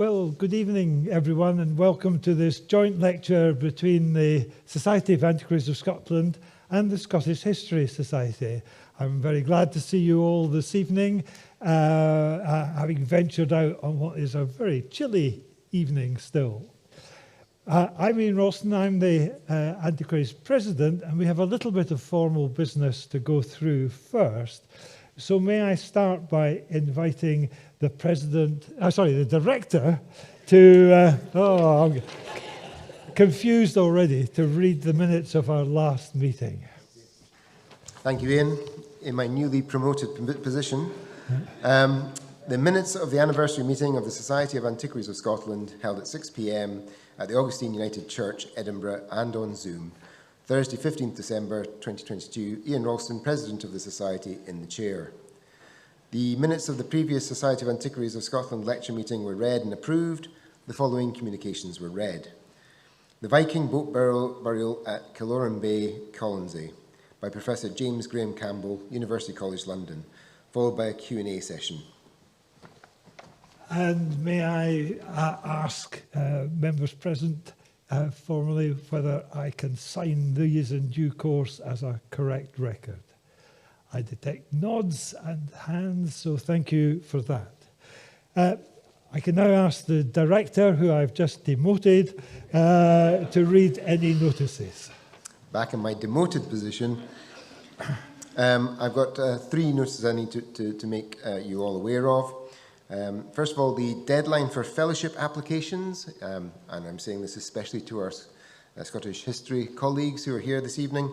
Well, good evening, everyone, and welcome to this joint lecture between the Society of Antiquaries of Scotland and the Scottish History Society. I'm very glad to see you all this evening, having ventured out on what is a very chilly evening still. I'm Ian Ralston, I'm the Antiquaries President, and we have a little bit of formal business to go through first. So may I start by inviting the director to, I'm confused already, to read the minutes of our last meeting. Thank you, Ian. In my newly promoted position, the minutes of the anniversary meeting of the Society of Antiquaries of Scotland held at 6 p.m. at the Augustine United Church, Edinburgh, and on Zoom. Thursday, 15th December 2022, Ian Ralston, President of the Society, in the chair. The minutes of the previous Society of Antiquaries of Scotland lecture meeting were read and approved. The following communications were read. The Viking boat burial at Killoran Bay, Colonsay, by Professor James Graham Campbell, University College London, followed by a Q&A session. And may I ask members present formally whether I can sign these in due course as a correct record. I detect nods and hands, so thank you for that. I can now ask the director, who I've just demoted, to read any notices. Back in my demoted position, I've got 3 notices I need to make you all aware of. First of all, the deadline for fellowship applications, and I'm saying this especially to our Scottish history colleagues who are here this evening,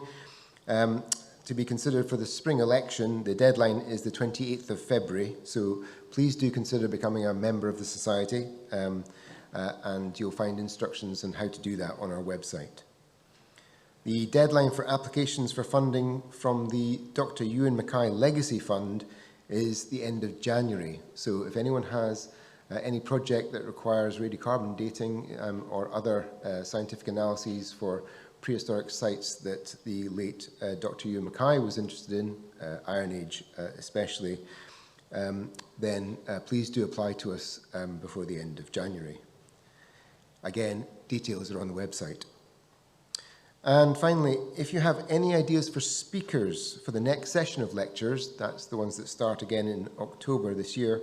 to be considered for the spring election. The deadline is the 28th of February, so please do consider becoming a member of the Society, and you'll find instructions on how to do that on our website. The deadline for applications for funding from the Dr. Ewan Mackay Legacy Fund is the end of January. So if anyone has any project that requires radiocarbon dating or other scientific analyses for prehistoric sites that the late Dr. Ewan Mackay was interested in, Iron Age especially, then please do apply to us before the end of January. Again, details are on the website. And finally, if you have any ideas for speakers for the next session of lectures, that's the ones that start again in October this year,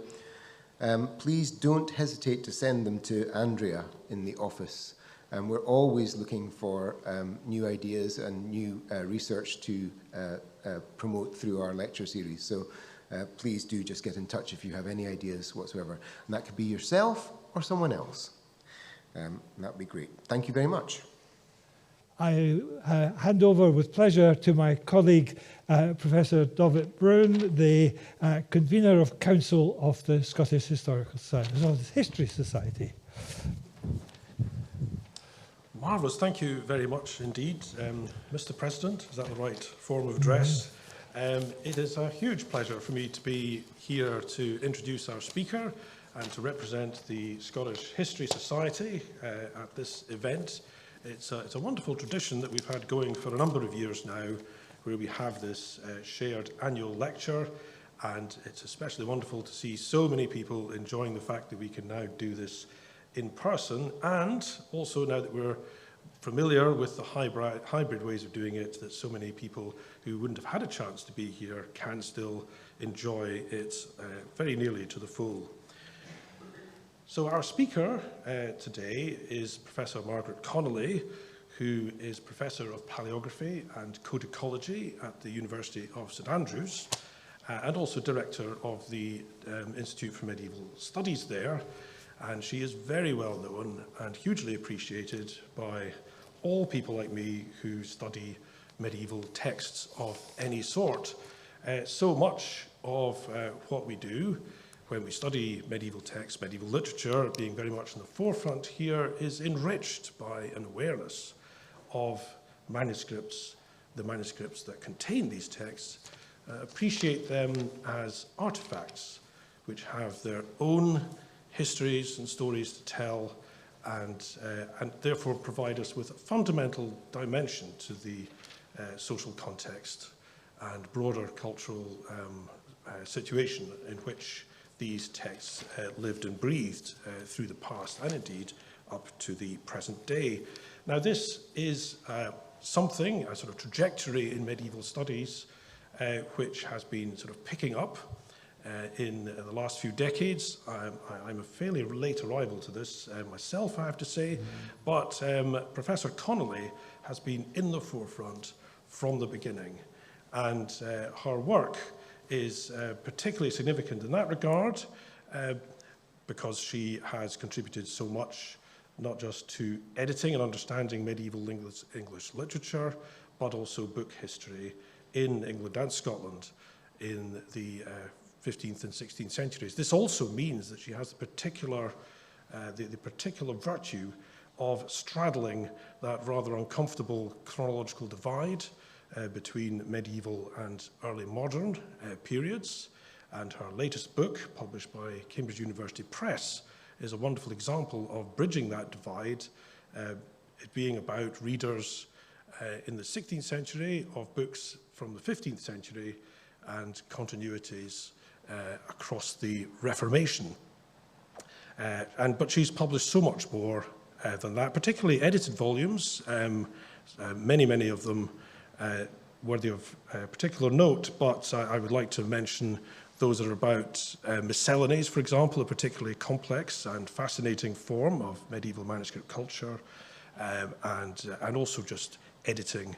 please don't hesitate to send them to Andrea in the office. We're always looking for new ideas and new research to promote through our lecture series. So please do just get in touch if you have any ideas whatsoever. And that could be yourself or someone else. That would be great. Thank you very much. I hand over with pleasure to my colleague, Professor Dovitt Brown, the convener of Council of the Scottish Historical Society, History Society. Marvellous, thank you very much indeed. Mr. President, is that the right form of address? It is a huge pleasure for me to be here to introduce our speaker and to represent the Scottish History Society at this event. It's a wonderful tradition that we've had going for a number of years now, where we have this shared annual lecture, and it's especially wonderful to see so many people enjoying the fact that we can now do this in person, and also now that we're familiar with the hybrid ways of doing it, that so many people who wouldn't have had a chance to be here can still enjoy it very nearly to the full. So our speaker today is Professor Margaret Connolly, who is Professor of Palaeography and Codicology at the University of St Andrews, and also Director of the Institute for Medieval Studies there. And she is very well known and hugely appreciated by all people like me who study medieval texts of any sort. So much of what we do when we study medieval texts, medieval literature, being very much in the forefront here, is enriched by an awareness of manuscripts, the manuscripts that contain these texts, appreciate them as artifacts which have their own histories and stories to tell, and therefore provide us with a fundamental dimension to the social context and broader cultural situation in which these texts lived and breathed through the past and indeed up to the present day. Now, this is something, a sort of trajectory in medieval studies, which has been sort of picking up in the last few decades. I'm a fairly late arrival to this myself, I have to say, but Professor Connolly has been in the forefront from the beginning, and her work is particularly significant in that regard because she has contributed so much, not just to editing and understanding medieval English literature, but also book history in England and Scotland in the 15th and 16th centuries. This also means that she has the particular virtue of straddling that rather uncomfortable chronological divide between medieval and early modern periods. And her latest book, published by Cambridge University Press, is a wonderful example of bridging that divide, it being about readers in the 16th century of books from the 15th century and continuities across the Reformation. But she's published so much more than that, particularly edited volumes, many of them worthy of particular note, but I would like to mention those that are about miscellanies, for example, a particularly complex and fascinating form of medieval manuscript culture, and also just editing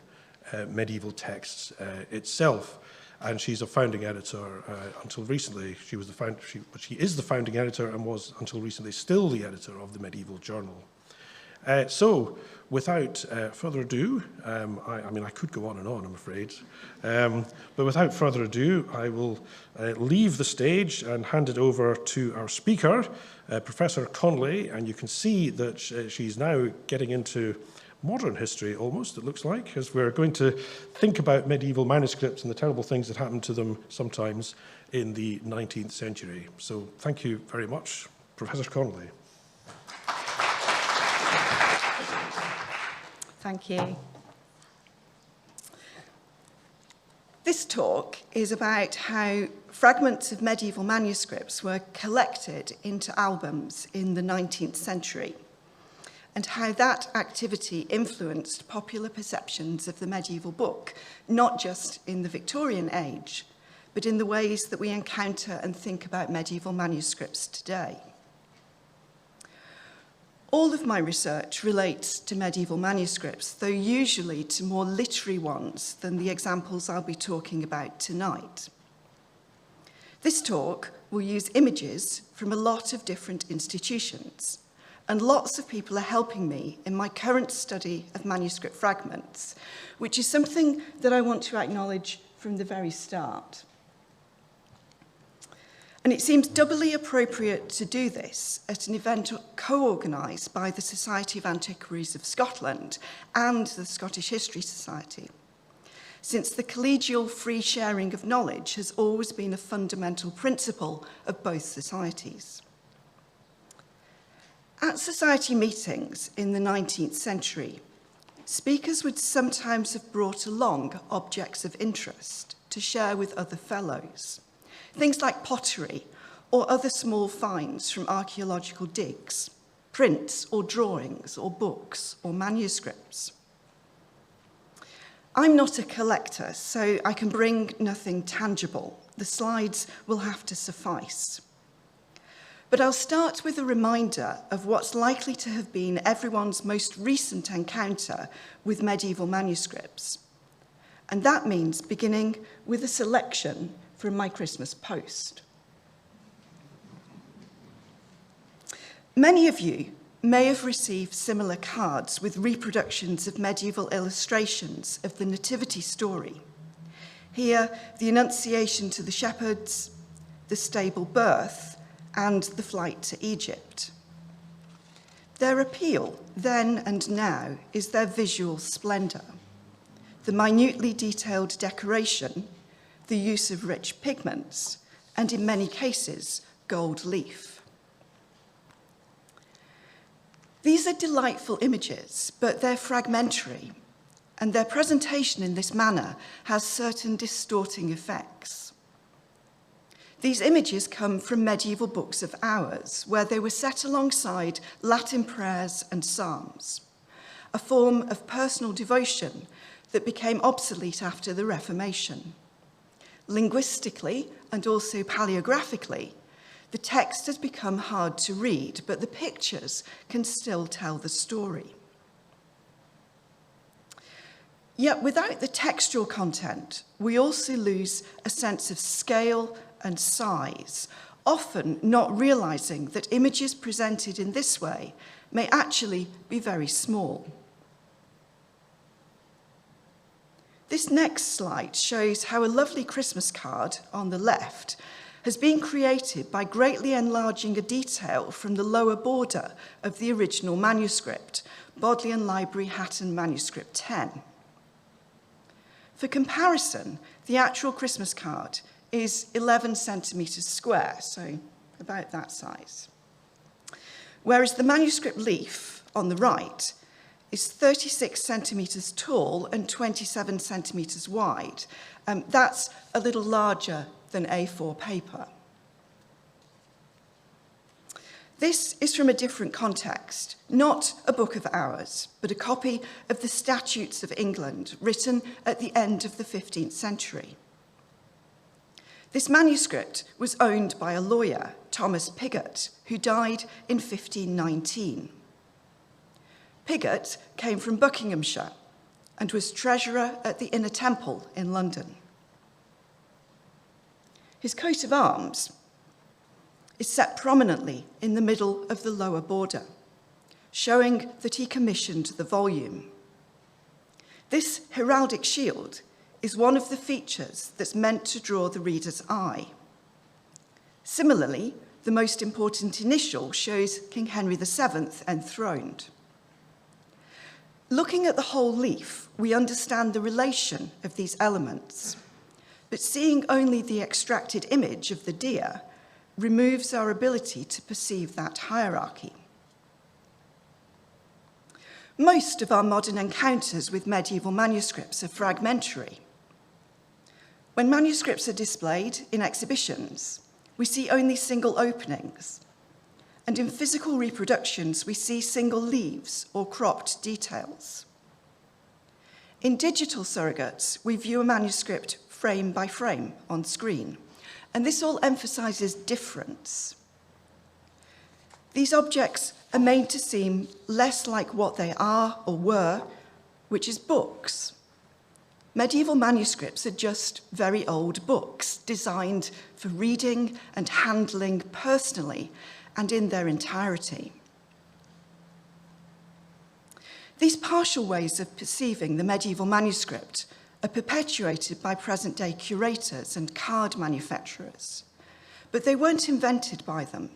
medieval texts itself. And she's a founding editor until recently. She is the founding editor and was until recently still the editor of the Medieval Journal. So, without further ado, I mean, I could go on and on, I'm afraid. But without further ado, I will leave the stage and hand it over to our speaker, Professor Connolly. And you can see that she's now getting into modern history, almost, it looks like, as we're going to think about medieval manuscripts and the terrible things that happened to them sometimes in the 19th century. So thank you very much, Professor Connolly. Thank you. This talk is about how fragments of medieval manuscripts were collected into albums in the 19th century, and how that activity influenced popular perceptions of the medieval book, not just in the Victorian age, but in the ways that we encounter and think about medieval manuscripts today. All of my research relates to medieval manuscripts, though usually to more literary ones than the examples I'll be talking about tonight. This talk will use images from a lot of different institutions, and lots of people are helping me in my current study of manuscript fragments, which is something that I want to acknowledge from the very start. And it seems doubly appropriate to do this at an event co-organised by the Society of Antiquaries of Scotland and the Scottish History Society, since the collegial free sharing of knowledge has always been a fundamental principle of both societies. At society meetings in the 19th century, speakers would sometimes have brought along objects of interest to share with other fellows. Things like pottery or other small finds from archaeological digs, prints or drawings or books or manuscripts. I'm not a collector, so I can bring nothing tangible. The slides will have to suffice. But I'll start with a reminder of what's likely to have been everyone's most recent encounter with medieval manuscripts. And that means beginning with a selection from my Christmas post. Many of you may have received similar cards with reproductions of medieval illustrations of the Nativity story. Here, the Annunciation to the shepherds, the stable birth, and the flight to Egypt. Their appeal, then and now, is their visual splendour, the minutely detailed decoration, the use of rich pigments, and in many cases, gold leaf. These are delightful images, but they're fragmentary, and their presentation in this manner has certain distorting effects. These images come from medieval books of hours, where they were set alongside Latin prayers and psalms, a form of personal devotion that became obsolete after the Reformation. Linguistically and also paleographically, the text has become hard to read, but the pictures can still tell the story. Yet without the textual content, we also lose a sense of scale and size, often not realizing that images presented in this way may actually be very small. This next slide shows how a lovely Christmas card on the left has been created by greatly enlarging a detail from the lower border of the original manuscript, Bodleian Library, Hatton Manuscript 10. For comparison, the actual Christmas card is 11 centimetres square, so about that size. Whereas the manuscript leaf on the right is 36 centimetres tall and 27 centimetres wide. That's a little larger than A4 paper. This is from a different context, not a book of hours, but a copy of the Statutes of England, written at the end of the 15th century. This manuscript was owned by a lawyer, Thomas Pigott, who died in 1519. Pigott came from Buckinghamshire and was treasurer at the Inner Temple in London. His coat of arms is set prominently in the middle of the lower border, showing that he commissioned the volume. This heraldic shield is one of the features that's meant to draw the reader's eye. Similarly, the most important initial shows King Henry VII enthroned. Looking at the whole leaf, we understand the relation of these elements, but seeing only the extracted image of the deer removes our ability to perceive that hierarchy. Most of our modern encounters with medieval manuscripts are fragmentary. When manuscripts are displayed in exhibitions, we see only single openings, and in physical reproductions, we see single leaves or cropped details. In digital surrogates, we view a manuscript frame by frame on screen, and this all emphasizes difference. These objects are made to seem less like what they are or were, which is books. Medieval manuscripts are just very old books designed for reading and handling personally and in their entirety. These partial ways of perceiving the medieval manuscript are perpetuated by present-day curators and card manufacturers, but they weren't invented by them.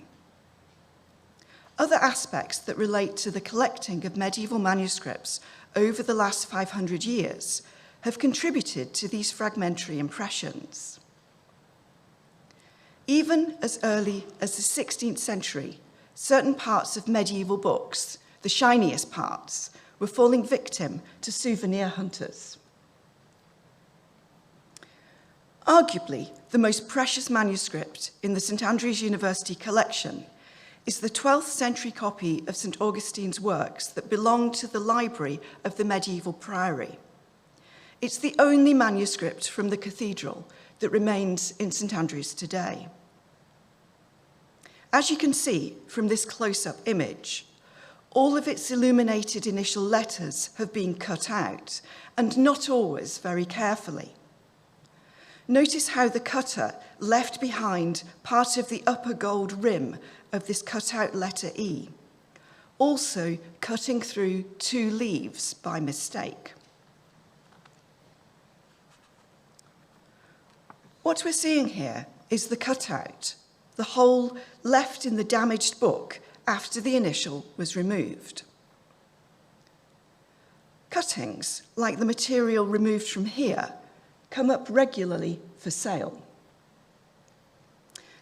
Other aspects that relate to the collecting of medieval manuscripts over the last 500 years have contributed to these fragmentary impressions. Even as early as the 16th century, certain parts of medieval books, the shiniest parts, were falling victim to souvenir hunters. Arguably, the most precious manuscript in the St Andrews University collection is the 12th century copy of St Augustine's works that belonged to the library of the medieval priory. It's the only manuscript from the cathedral that remains in St Andrews today. As you can see from this close-up image, all of its illuminated initial letters have been cut out, and not always very carefully. Notice how the cutter left behind part of the upper gold rim of this cut-out letter E, also cutting through two leaves by mistake. What we're seeing here is the cutout, the hole left in the damaged book after the initial was removed. Cuttings, like the material removed from here, come up regularly for sale.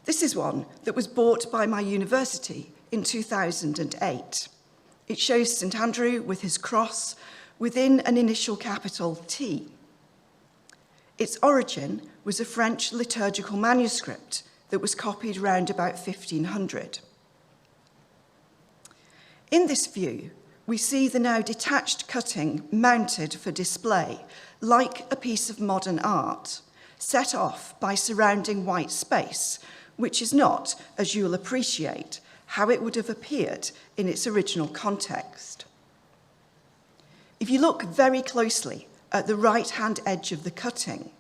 This is one that was bought by my university in 2008. It shows St Andrew with his cross within an initial capital T. Its origin was a French liturgical manuscript that was copied round about 1500. In this view, we see the now detached cutting mounted for display, like a piece of modern art, set off by surrounding white space, which is not, as you'll appreciate, how it would have appeared in its original context. If you look very closely at the right-hand edge of the cutting,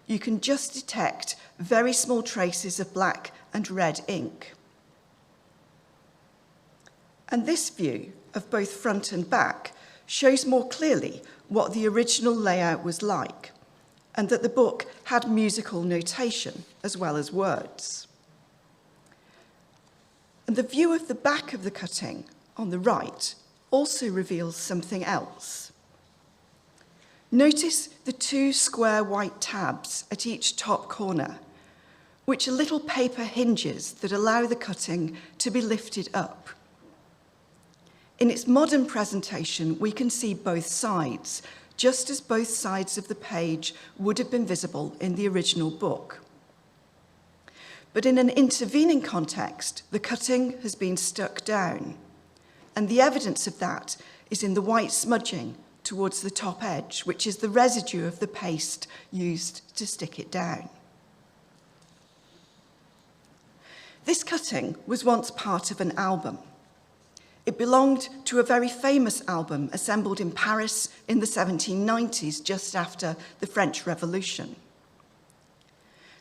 you can just detect very small traces of black and red ink. And this view of both front and back shows more clearly what the original layout was like, and that the book had musical notation as well as words. And the view of the back of the cutting on the right also reveals something else. Notice the two square white tabs at each top corner, which are little paper hinges that allow the cutting to be lifted up. In its modern presentation, we can see both sides, just as both sides of the page would have been visible in the original book. But in an intervening context, the cutting has been stuck down, and the evidence of that is in the white smudging towards the top edge, which is the residue of the paste used to stick it down. This cutting was once part of an album. It belonged to a very famous album assembled in Paris in the 1790s, just after the French Revolution.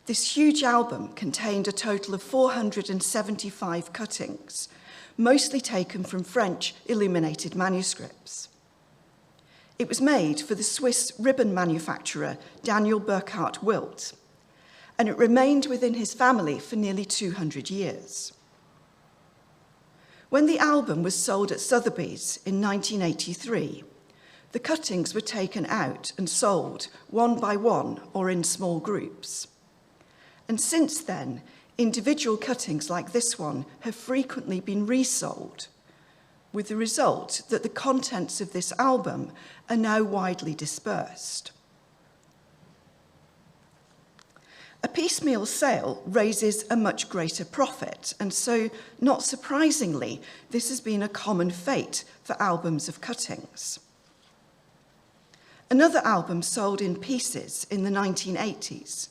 This huge album contained a total of 475 cuttings, mostly taken from French illuminated manuscripts. It was made for the Swiss ribbon manufacturer Daniel Burckhardt Wilt, and it remained within his family for nearly 200 years. When the album was sold at Sotheby's in 1983, the cuttings were taken out and sold one by one or in small groups. And since then, individual cuttings like this one have frequently been resold, with the result that the contents of this album are now widely dispersed. A piecemeal sale raises a much greater profit, and so, not surprisingly, this has been a common fate for albums of cuttings. Another album sold in pieces in the 1980s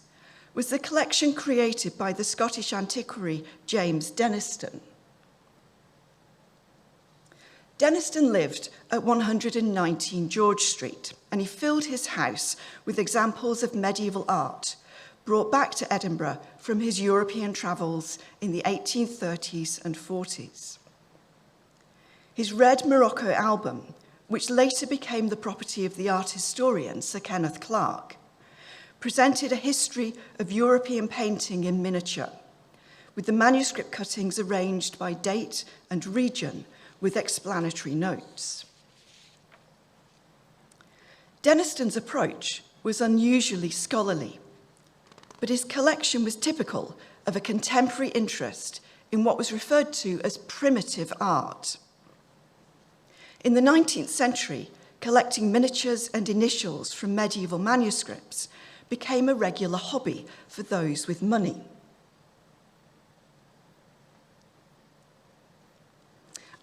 was the collection created by the Scottish antiquary James Denniston. Denniston lived at 119 George Street, and he filled his house with examples of medieval art brought back to Edinburgh from his European travels in the 1830s and 40s. His Red Morocco album, which later became the property of the art historian Sir Kenneth Clarke, presented a history of European painting in miniature, with the manuscript cuttings arranged by date and region with explanatory notes. Denniston's approach was unusually scholarly, but his collection was typical of a contemporary interest in what was referred to as primitive art. In the 19th century, collecting miniatures and initials from medieval manuscripts became a regular hobby for those with money.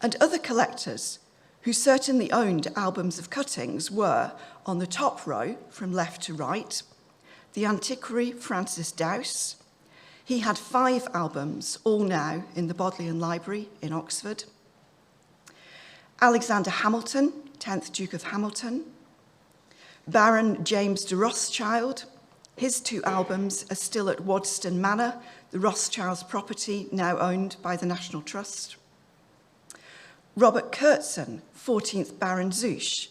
And other collectors who certainly owned albums of cuttings were, on the top row, from left to right, the antiquary Francis Dowse. He had 5 albums, all now in the Bodleian Library in Oxford. Alexander Hamilton, 10th Duke of Hamilton. Baron James de Rothschild. His 2 albums are still at Wadston Manor, the Rothschilds' property now owned by the National Trust. Robert Curtson, 14th Baron Zouche.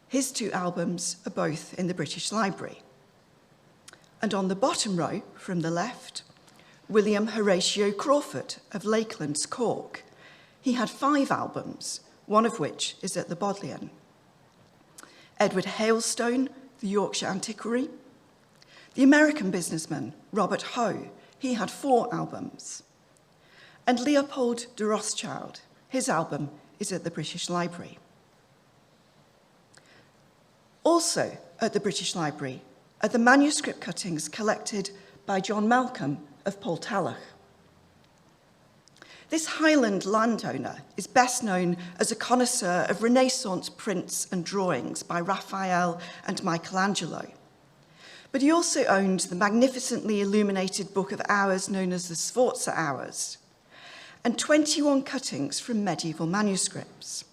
His 2 albums are both in the British Library. And on the bottom row, from the left, William Horatio Crawford of Lakelands, Cork. He had 5 albums, one of which is at the Bodleian. Edward Hailstone, the Yorkshire antiquary. The American businessman, Robert Hoe, he had 4 albums. And Leopold de Rothschild, his album is at the British Library. Also at the British Library are the manuscript cuttings collected by John Malcolm of Poltalach. This Highland landowner is best known as a connoisseur of Renaissance prints and drawings by Raphael and Michelangelo. But he also owned the magnificently illuminated Book of Hours known as the Sforza Hours, and 21 cuttings from medieval manuscripts.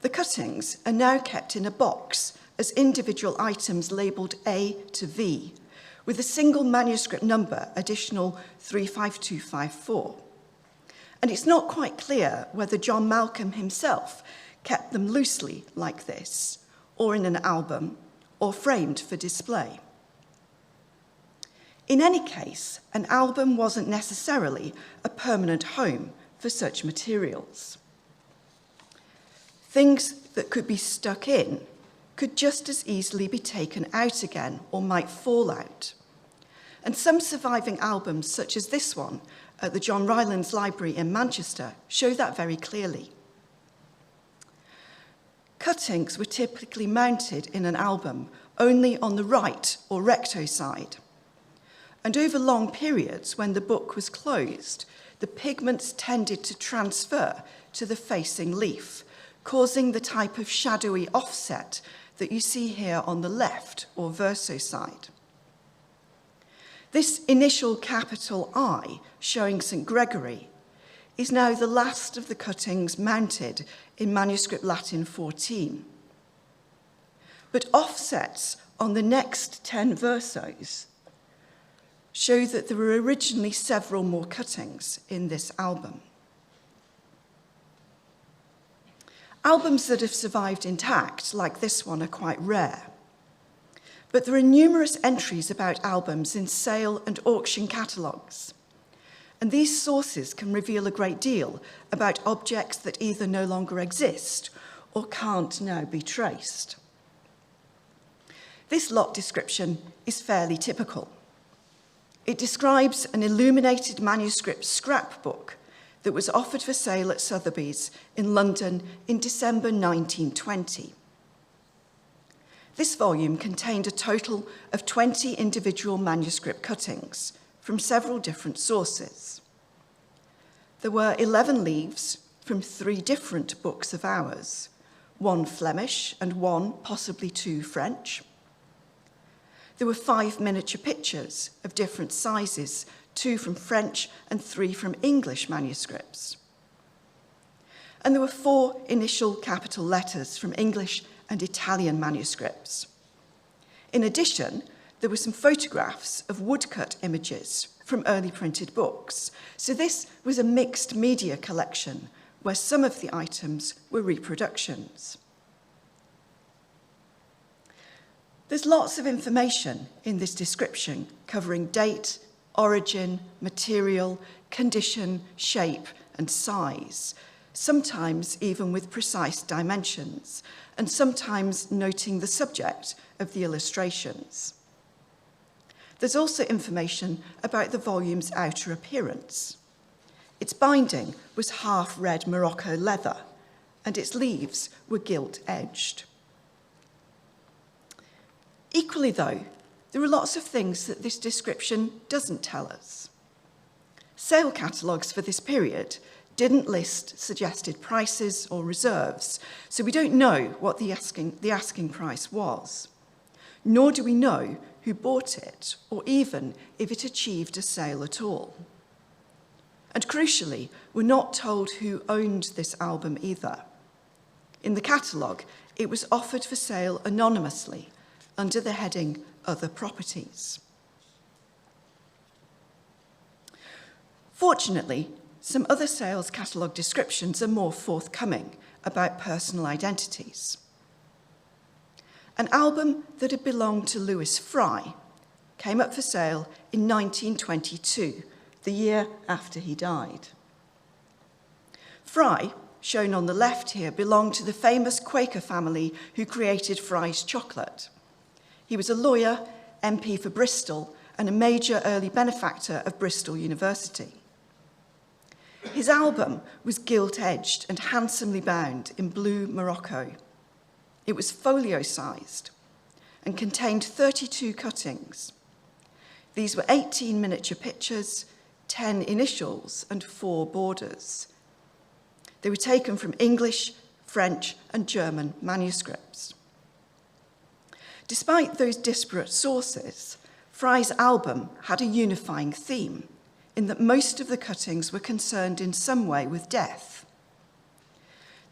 The cuttings are now kept in a box as individual items labelled A to V, with a single manuscript number, additional 35254. And it's not quite clear whether John Malcolm himself kept them loosely like this, or in an album, or framed for display. In any case, an album wasn't necessarily a permanent home for such materials. Things that could be stuck in could just as easily be taken out again or might fall out. And some surviving albums, such as this one at the John Rylands Library in Manchester, show that very clearly. Cuttings were typically mounted in an album only on the right or recto side. And over long periods, when the book was closed, the pigments tended to transfer to the facing leaf, causing the type of shadowy offset that you see here on the left or verso side. This initial capital I, showing St. Gregory, is now the last of the cuttings mounted in manuscript Latin 14. But offsets on the next 10 versos show that there were originally several more cuttings in this album. Albums that have survived intact, like this one, are quite rare. But there are numerous entries about albums in sale and auction catalogues. And these sources can reveal a great deal about objects that either no longer exist or can't now be traced. This lot description is fairly typical. It describes an illuminated manuscript scrapbook that was offered for sale at Sotheby's in London in December 1920. This volume contained a total of 20 individual manuscript cuttings from several different sources. There were 11 leaves from 3 different books of hours, 1 Flemish and 1, possibly 2, French. There were 5 miniature pictures of different sizes, 2 from French and 3 from English manuscripts. And there were 4 initial capital letters from English and Italian manuscripts. In addition, there were some photographs of woodcut images from early printed books. So this was a mixed media collection where some of the items were reproductions. There's lots of information in this description covering date, origin, material, condition, shape, and size, sometimes even with precise dimensions, and sometimes noting the subject of the illustrations. There's also information about the volume's outer appearance. Its binding was half red Morocco leather, and its leaves were gilt-edged. Equally, though, there are lots of things that this description doesn't tell us. Sale catalogues for this period didn't list suggested prices or reserves, so we don't know what the asking price was. Nor do we know who bought it, or even if it achieved a sale at all. And crucially, we're not told who owned this album either. In the catalogue, it was offered for sale anonymously under the heading Other Properties. Fortunately, some other sales catalogue descriptions are more forthcoming about personal identities. An album that had belonged to Lewis Fry came up for sale in 1922, the year after he died. Fry, shown on the left here, belonged to the famous Quaker family who created Fry's chocolate. He was a lawyer, MP for Bristol, and a major early benefactor of Bristol University. His album was gilt-edged and handsomely bound in blue Morocco. It was folio-sized and contained 32 cuttings. These were 18 miniature pictures, 10 initials, and 4 borders. They were taken from English, French, and German manuscripts. Despite those disparate sources, Fry's album had a unifying theme in that most of the cuttings were concerned in some way with death.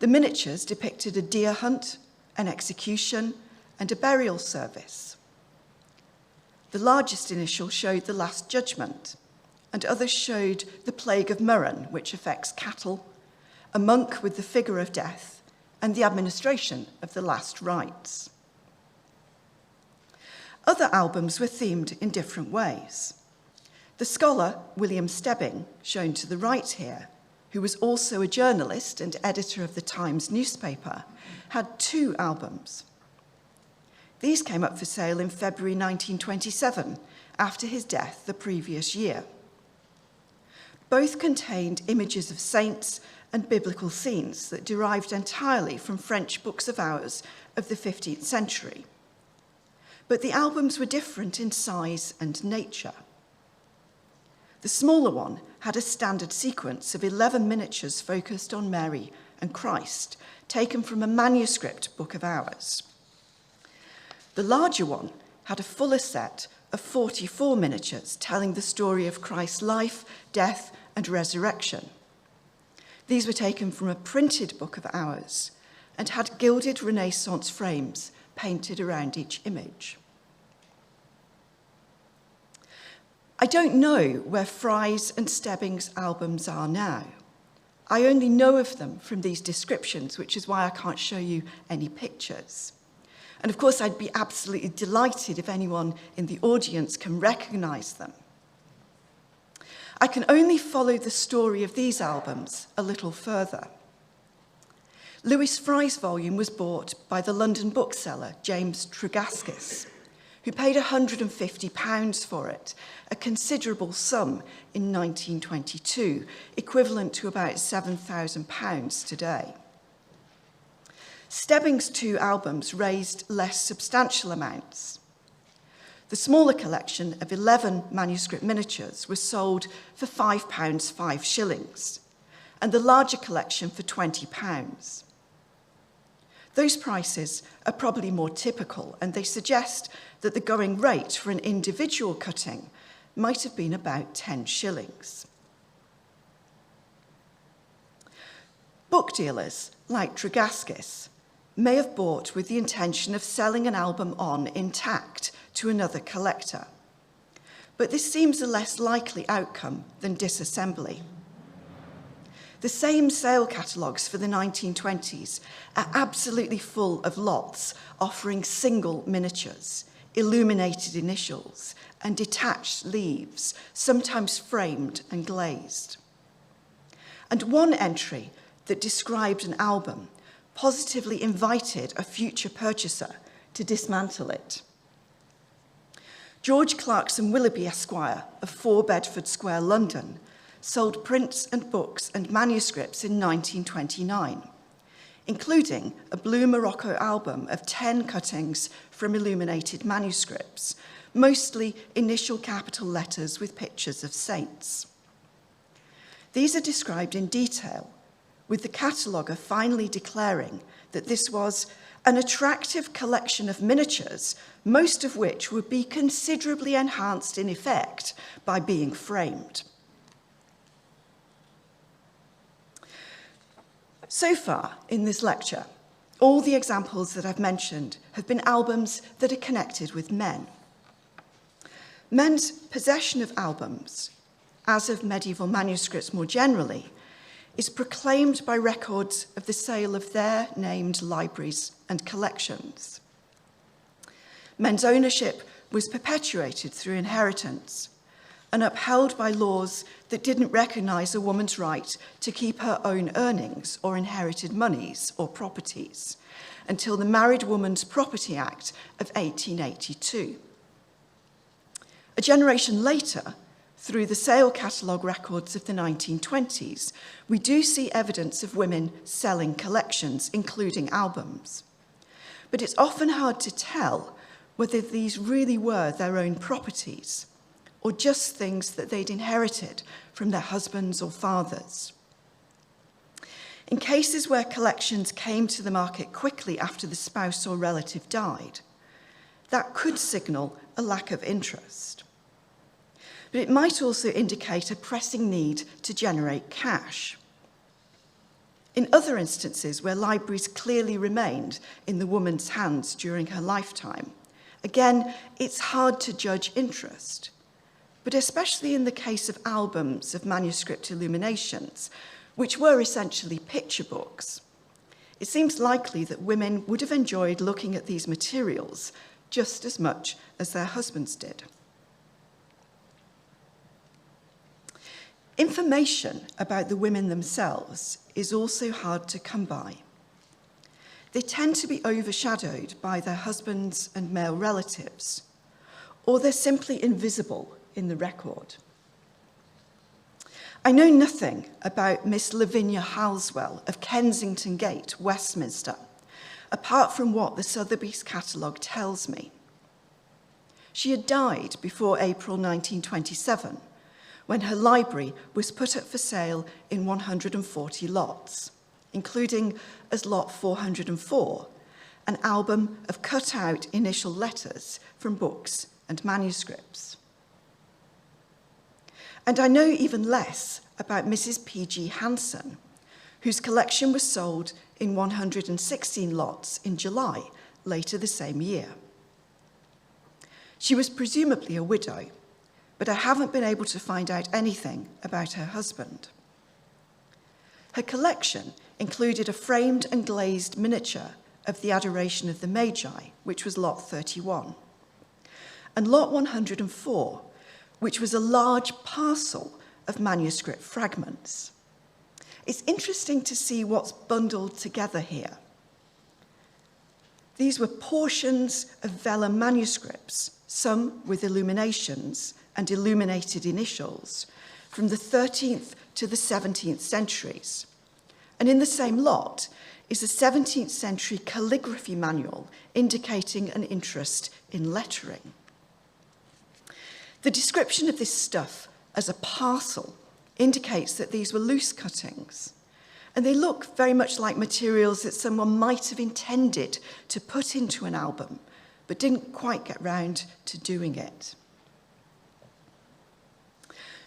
The miniatures depicted a deer hunt, an execution, and a burial service. The largest initial showed the Last Judgment, and others showed the Plague of Murren, which affects cattle, a monk with the figure of death, and the administration of the last rites. Other albums were themed in different ways. The scholar William Stebbing, shown to the right here, who was also a journalist and editor of the Times newspaper, had 2 albums. These came up for sale in February 1927, after his death the previous year. Both contained images of saints and biblical scenes that derived entirely from French books of hours of the 15th century. But the albums were different in size and nature. The smaller one had a standard sequence of 11 miniatures focused on Mary and Christ, taken from a manuscript book of hours. The larger one had a fuller set of 44 miniatures telling the story of Christ's life, death, and resurrection. These were taken from a printed book of hours and had gilded Renaissance frames painted around each image. I don't know where Fry's and Stebbing's albums are now. I only know of them from these descriptions, which is why I can't show you any pictures. And of course, I'd be absolutely delighted if anyone in the audience can recognise them. I can only follow the story of these albums a little further. Lewis Fry's volume was bought by the London bookseller James Tregaskis, who paid £150 for it, a considerable sum in 1922, equivalent to about £7,000 today. Stebbing's 2 albums raised less substantial amounts. The smaller collection of 11 manuscript miniatures was sold for £5, 5 shillings, and the larger collection for £20. Those prices are probably more typical, and they suggest that the going rate for an individual cutting might have been about 10 shillings. Book dealers, like Tregaskis, may have bought with the intention of selling an album on intact to another collector, but this seems a less likely outcome than disassembly. The same sale catalogues for the 1920s are absolutely full of lots offering single miniatures, illuminated initials, and detached leaves, sometimes framed and glazed. And one entry that described an album positively invited a future purchaser to dismantle it. George Clarkson Willoughby Esquire of 4 Bedford Square, London, sold prints and books and manuscripts in 1929, including a blue Morocco album of 10 cuttings from illuminated manuscripts, mostly initial capital letters with pictures of saints. These are described in detail, with the cataloguer finally declaring that this was an attractive collection of miniatures, most of which would be considerably enhanced in effect by being framed. So far in this lecture, all the examples that I've mentioned have been albums that are connected with men. Men's possession of albums, as of medieval manuscripts more generally, is proclaimed by records of the sale of their named libraries and collections. Men's ownership was perpetuated through inheritance and upheld by laws that didn't recognise a woman's right to keep her own earnings or inherited monies or properties until the Married Woman's Property Act of 1882. A generation later, through the sale catalogue records of the 1920s, we do see evidence of women selling collections, including albums. But it's often hard to tell whether these really were their own properties, or just things that they'd inherited from their husbands or fathers. In cases where collections came to the market quickly after the spouse or relative died, that could signal a lack of interest. But it might also indicate a pressing need to generate cash. In other instances where libraries clearly remained in the woman's hands during her lifetime, again, it's hard to judge interest. But especially in the case of albums of manuscript illuminations, which were essentially picture books, it seems likely that women would have enjoyed looking at these materials just as much as their husbands did. Information about the women themselves is also hard to come by. They tend to be overshadowed by their husbands and male relatives, or they're simply invisible in the record. I know nothing about Miss Lavinia Halswell of Kensington Gate, Westminster, apart from what the Sotheby's catalogue tells me. She had died before April 1927, when her library was put up for sale in 140 lots, including as lot 404, an album of cut-out initial letters from books and manuscripts. And I know even less about Mrs. P.G. Hanson, whose collection was sold in 116 lots in July, later the same year. She was presumably a widow, but I haven't been able to find out anything about her husband. Her collection included a framed and glazed miniature of the Adoration of the Magi, which was lot 31, and lot 104, which was a large parcel of manuscript fragments. It's interesting to see what's bundled together here. These were portions of vellum manuscripts, some with illuminations and illuminated initials, from the 13th to the 17th centuries. And in the same lot is a 17th century calligraphy manual indicating an interest in lettering. The description of this stuff as a parcel indicates that these were loose cuttings, and they look very much like materials that someone might have intended to put into an album, but didn't quite get round to doing it.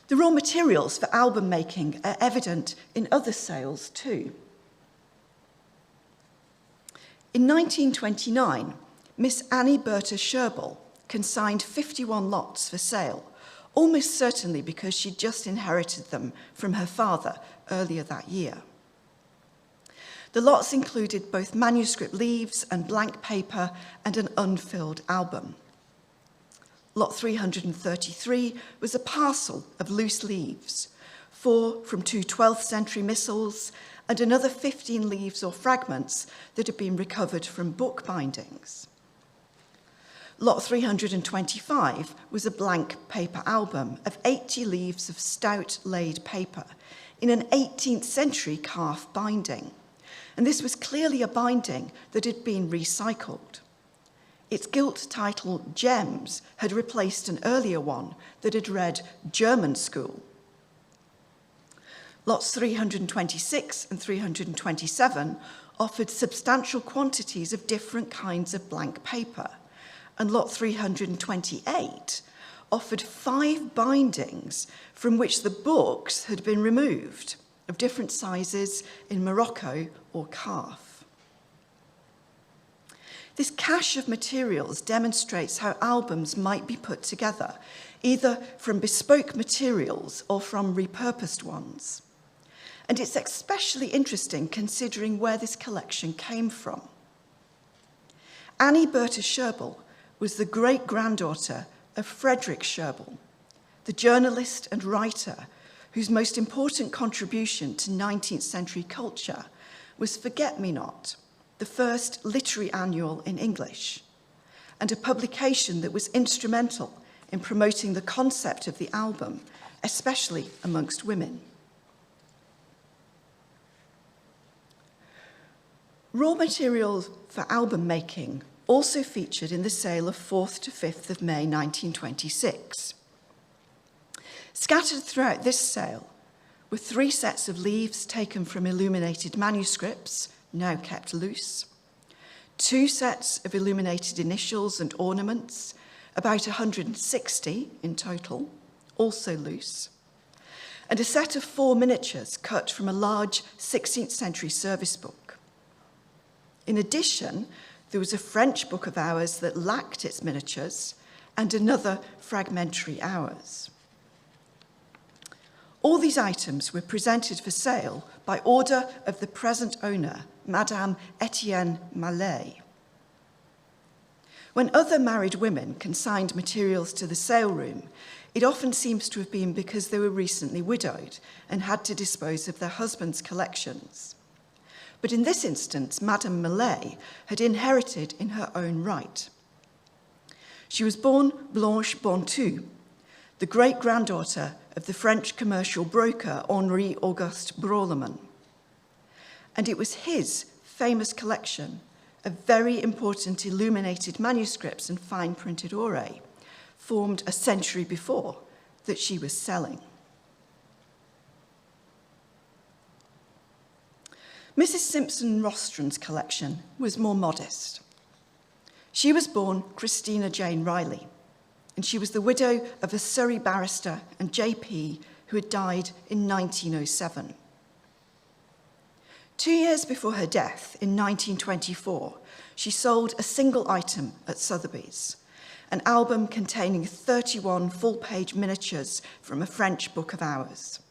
The raw materials for album making are evident in other sales too. In 1929, Miss Annie Berta Scherbel consigned 51 lots for sale, almost certainly because she'd just inherited them from her father earlier that year. The lots included both manuscript leaves and blank paper and an unfilled album. Lot 333 was a parcel of loose leaves, 4 from 2 12th century missals and another 15 leaves or fragments that had been recovered from book bindings. Lot 325 was a blank paper album of 80 leaves of stout laid paper in an 18th century calf binding, and this was clearly a binding that had been recycled. Its gilt title, Gems, had replaced an earlier one that had read German School. Lots 326 and 327 offered substantial quantities of different kinds of blank paper, and lot 328 offered 5 bindings from which the books had been removed, of different sizes in Morocco or calf. This cache of materials demonstrates how albums might be put together, either from bespoke materials or from repurposed ones. And it's especially interesting considering where this collection came from. Annie Berta Scherbel was the great-granddaughter of Frederick Scherbel, the journalist and writer whose most important contribution to 19th century culture was Forget-Me-Not, the first literary annual in English, and a publication that was instrumental in promoting the concept of the album, especially amongst women. Raw materials for album making also featured in the sale of 4th to 5th of May 1926. Scattered throughout this sale were 3 sets of leaves taken from illuminated manuscripts, now kept loose, 2 sets of illuminated initials and ornaments, about 160 in total, also loose, and a set of 4 miniatures cut from a large 16th century service book. In addition, there was a French book of hours that lacked its miniatures and another fragmentary hours. All these items were presented for sale by order of the present owner, Madame Etienne Mallet. When other married women consigned materials to the sale room, it often seems to have been because they were recently widowed and had to dispose of their husband's collections. But in this instance, Madame Mallet had inherited in her own right. She was born Blanche Bontou, the great-granddaughter of the French commercial broker Henri Auguste Braulman. And it was his famous collection of very important illuminated manuscripts and fine printed orae, formed a century before, that she was selling. Mrs. Simpson Rostron's collection was more modest. She was born Christina Jane Riley, and she was the widow of a Surrey barrister and JP who had died in 1907. 2 years before her death, in 1924, she sold a single item at Sotheby's, an album containing 31 full-page miniatures from a French book of hours.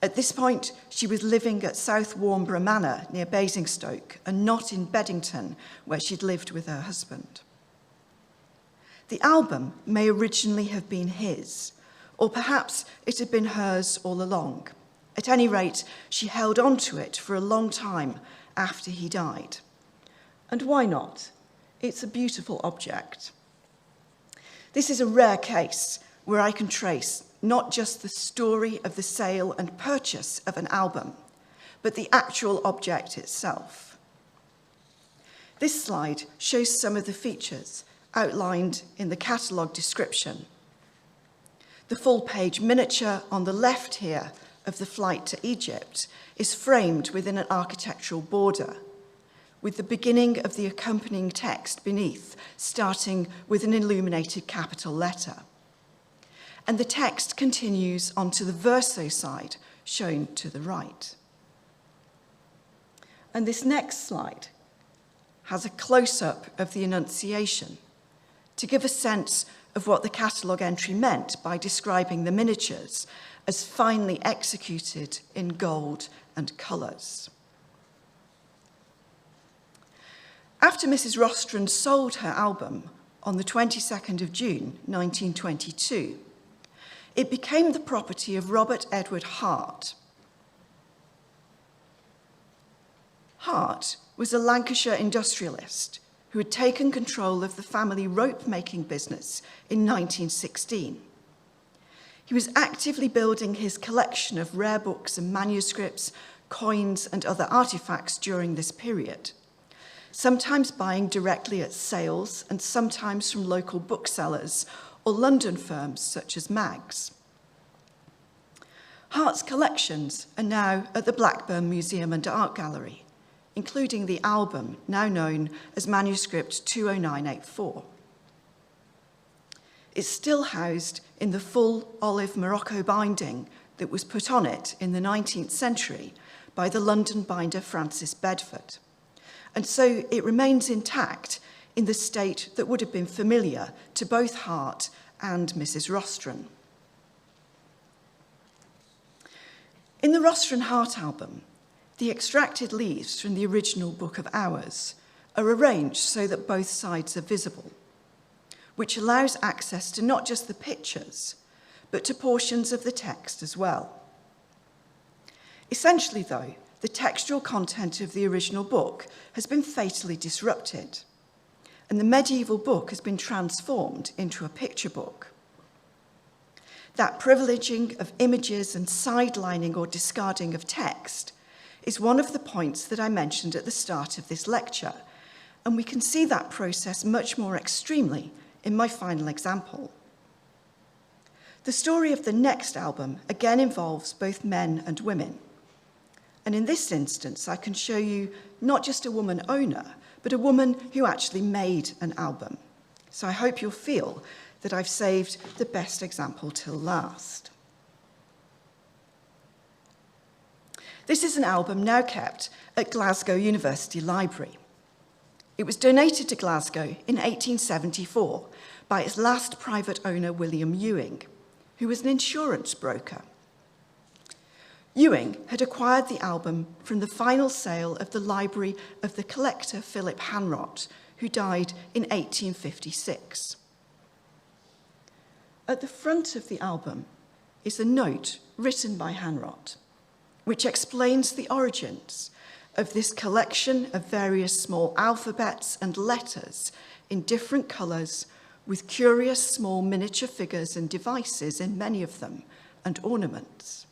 At this point, she was living at South Warnborough Manor near Basingstoke and not in Beddington, where she'd lived with her husband. The album may originally have been his, or perhaps it had been hers all along. At any rate, she held on to it for a long time after he died. And why not? It's a beautiful object. This is a rare case where I can trace not just the story of the sale and purchase of an album, but the actual object itself. This slide shows some of the features outlined in the catalogue description. The full-page miniature on the left here of the flight to Egypt is framed within an architectural border, with the beginning of the accompanying text beneath, starting with an illuminated capital letter. And the text continues onto the verso side, shown to the right. And this next slide has a close-up of the Annunciation to give a sense of what the catalogue entry meant by describing the miniatures as finely executed in gold and colours. After Mrs. Rostron sold her album on the 22nd of June, 1922, it became the property of Robert Edward Hart. Hart was a Lancashire industrialist who had taken control of the family rope-making business in 1916. He was actively building his collection of rare books and manuscripts, coins, and other artifacts during this period, sometimes buying directly at sales and sometimes from local booksellers or London firms such as Maggs. Hart's collections are now at the Blackburn Museum and Art Gallery, including the album now known as Manuscript 20984. It's still housed in the full olive Morocco binding that was put on it in the 19th century by the London binder Francis Bedford, and so it remains intact in the state that would have been familiar to both Hart and Mrs. Rostron. In the Rostron-Hart album, the extracted leaves from the original Book of Hours are arranged so that both sides are visible, which allows access to not just the pictures, but to portions of the text as well. Essentially, though, the textual content of the original book has been fatally disrupted, and the medieval book has been transformed into a picture book. That privileging of images and sidelining or discarding of text is one of the points that I mentioned at the start of this lecture, and we can see that process much more extremely in my final example. The story of the next album again involves both men and women. And in this instance, I can show you not just a woman owner, but a woman who actually made an album. So I hope you'll feel that I've saved the best example till last. This is an album now kept at Glasgow University Library. It was donated to Glasgow in 1874 by its last private owner, William Ewing, who was an insurance broker. Ewing had acquired the album from the final sale of the library of the collector Philip Hanrot, who died in 1856. At the front of the album is a note written by Hanrot, which explains the origins of this collection of various small alphabets and letters in different colours, with curious small miniature figures and devices in many of them, and ornaments.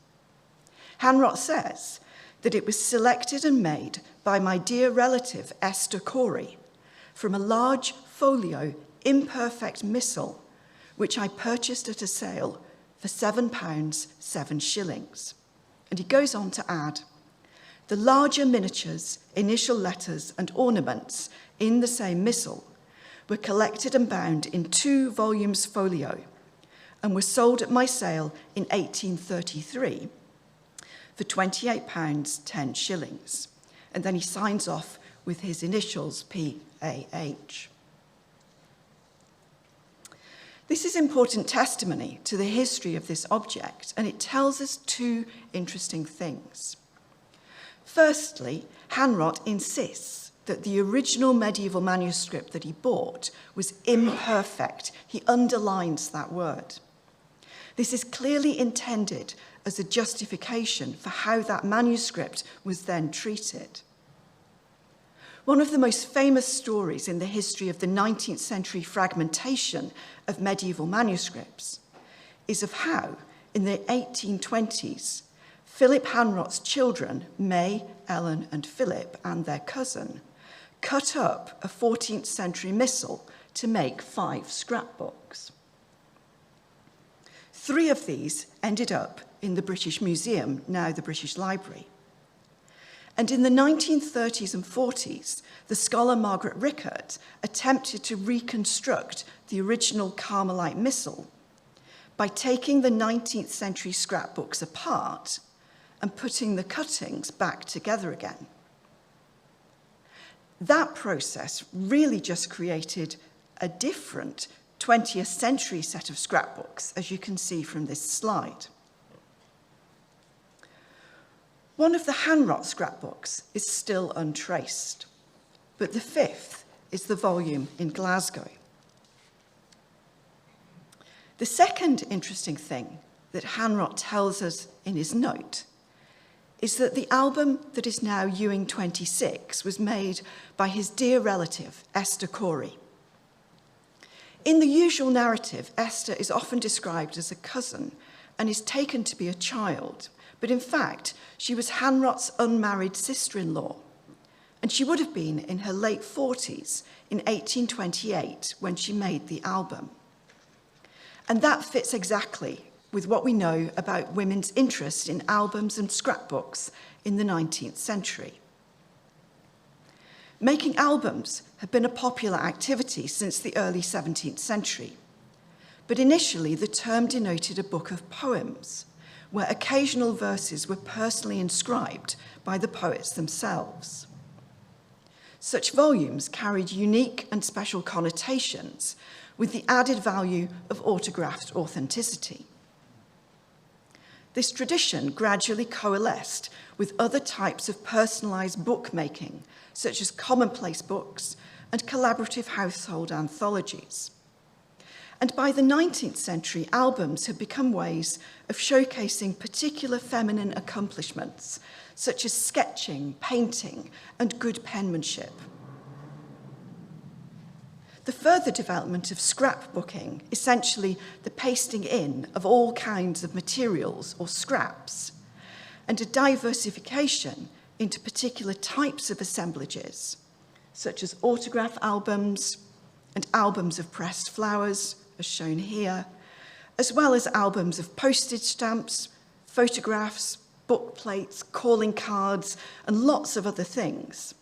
Hanrot says that it was selected and made by my dear relative Esther Corey from a large folio imperfect missal, which I purchased at a sale for £7, 7 shillings. And he goes on to add, the larger miniatures, initial letters and ornaments in the same missal were collected and bound in 2 volumes folio and were sold at my sale in 1833 for £28, 10 shillings. And then he signs off with his initials, P.A.H. This is important testimony to the history of this object, and it tells us 2 interesting things. Firstly, Hanrot insists that the original medieval manuscript that he bought was imperfect. He underlines that word. This is clearly intended as a justification for how that manuscript was then treated. One of the most famous stories in the history of the 19th century fragmentation of medieval manuscripts is of how, in the 1820s, Philip Hanrot's children, May, Ellen, and Philip, and their cousin, cut up a 14th century missal to make 5 scrapbooks. 3 of these ended up in the British Museum, now the British Library. And in the 1930s and 40s, the scholar Margaret Rickert attempted to reconstruct the original Carmelite missal by taking the 19th century scrapbooks apart and putting the cuttings back together again. That process really just created a different 20th century set of scrapbooks, as you can see from this slide. One of the Hanrot scrapbooks is still untraced, but the 5th is the volume in Glasgow. The second interesting thing that Hanrot tells us in his note is that the album that is now Ewing 26 was made by his dear relative, Esther Corey. In the usual narrative, Esther is often described as a cousin and is taken to be a child, but in fact, she was Hanrot's unmarried sister-in-law, and she would have been in her late 40s in 1828 when she made the album. And that fits exactly with what we know about women's interest in albums and scrapbooks in the 19th century. Making albums had been a popular activity since the early 17th century, but initially the term denoted a book of poems, where occasional verses were personally inscribed by the poets themselves. Such volumes carried unique and special connotations with the added value of autographed authenticity. This tradition gradually coalesced with other types of personalised bookmaking, such as commonplace books and collaborative household anthologies. And by the 19th century, albums had become ways of showcasing particular feminine accomplishments, such as sketching, painting, and good penmanship. The further development of scrapbooking, essentially the pasting in of all kinds of materials or scraps, and a diversification into particular types of assemblages, such as autograph albums and albums of pressed flowers, as shown here, as well as albums of postage stamps, photographs, book plates, calling cards, and lots of other things.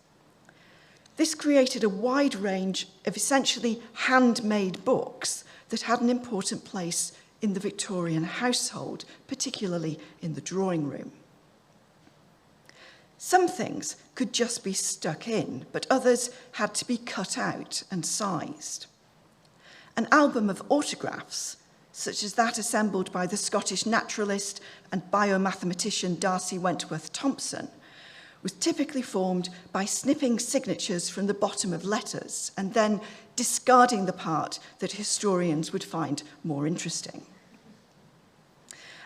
This created a wide range of essentially handmade books that had an important place in the Victorian household, particularly in the drawing room. Some things could just be stuck in, but others had to be cut out and sized. An album of autographs, such as that assembled by the Scottish naturalist and biomathematician Darcy Wentworth Thompson, was typically formed by snipping signatures from the bottom of letters and then discarding the part that historians would find more interesting.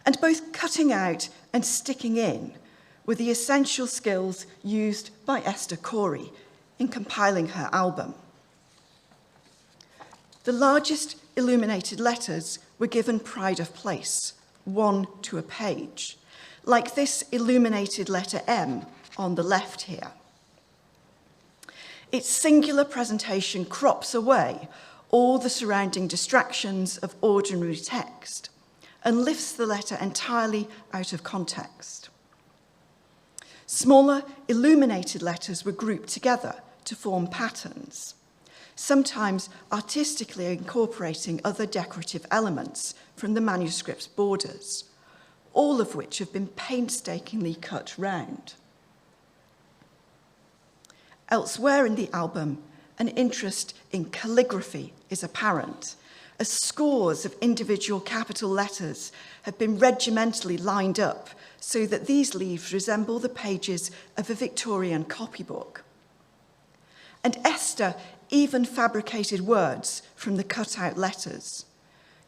And both cutting out and sticking in were the essential skills used by Esther Corey in compiling her album. The largest illuminated letters were given pride of place, one to a page, like this illuminated letter M on the left here. Its singular presentation crops away all the surrounding distractions of ordinary text and lifts the letter entirely out of context. Smaller illuminated letters were grouped together to form patterns, sometimes artistically incorporating other decorative elements from the manuscript's borders, all of which have been painstakingly cut round. Elsewhere in the album, an interest in calligraphy is apparent, as scores of individual capital letters have been regimentally lined up so that these leaves resemble the pages of a Victorian copybook. And Esther even fabricated words from the cut-out letters,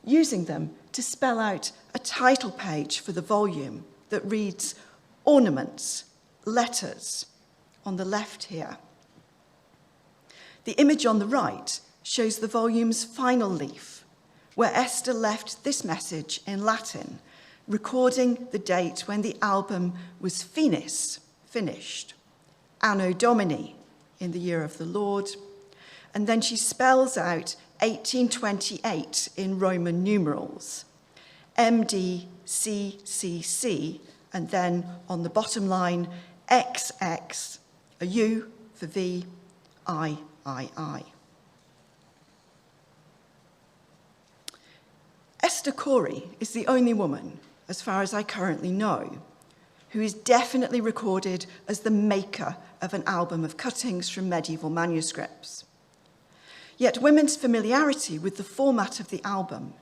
using them to spell out a title page for the volume that reads Ornaments, Letters, on the left here. The image on the right shows the volume's final leaf, where Esther left this message in Latin, recording the date when the album was finis, finished, Anno Domini, in the year of the Lord, and then she spells out 1828 in Roman numerals, MDCCC, and then on the bottom line, XX, a U for V, I. Esther Corey is the only woman, as far as I currently know, who is definitely recorded as the maker of an album of cuttings from medieval manuscripts. Yet women's familiarity with the format of the album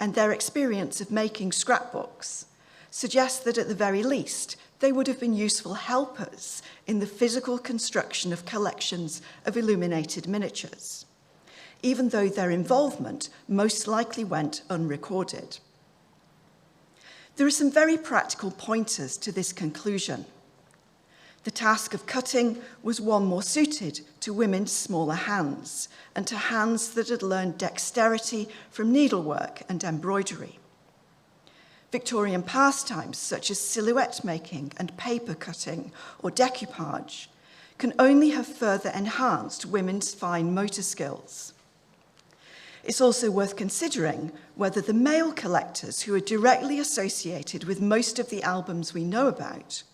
and their experience of making scrapbooks suggests that at the very least, they would have been useful helpers in the physical construction of collections of illuminated miniatures, even though their involvement most likely went unrecorded. There are some very practical pointers to this conclusion. The task of cutting was one more suited to women's smaller hands and to hands that had learned dexterity from needlework and embroidery. Victorian pastimes such as silhouette making and paper cutting or decoupage can only have further enhanced women's fine motor skills. It's also worth considering whether the male collectors who are directly associated with most of the albums we know about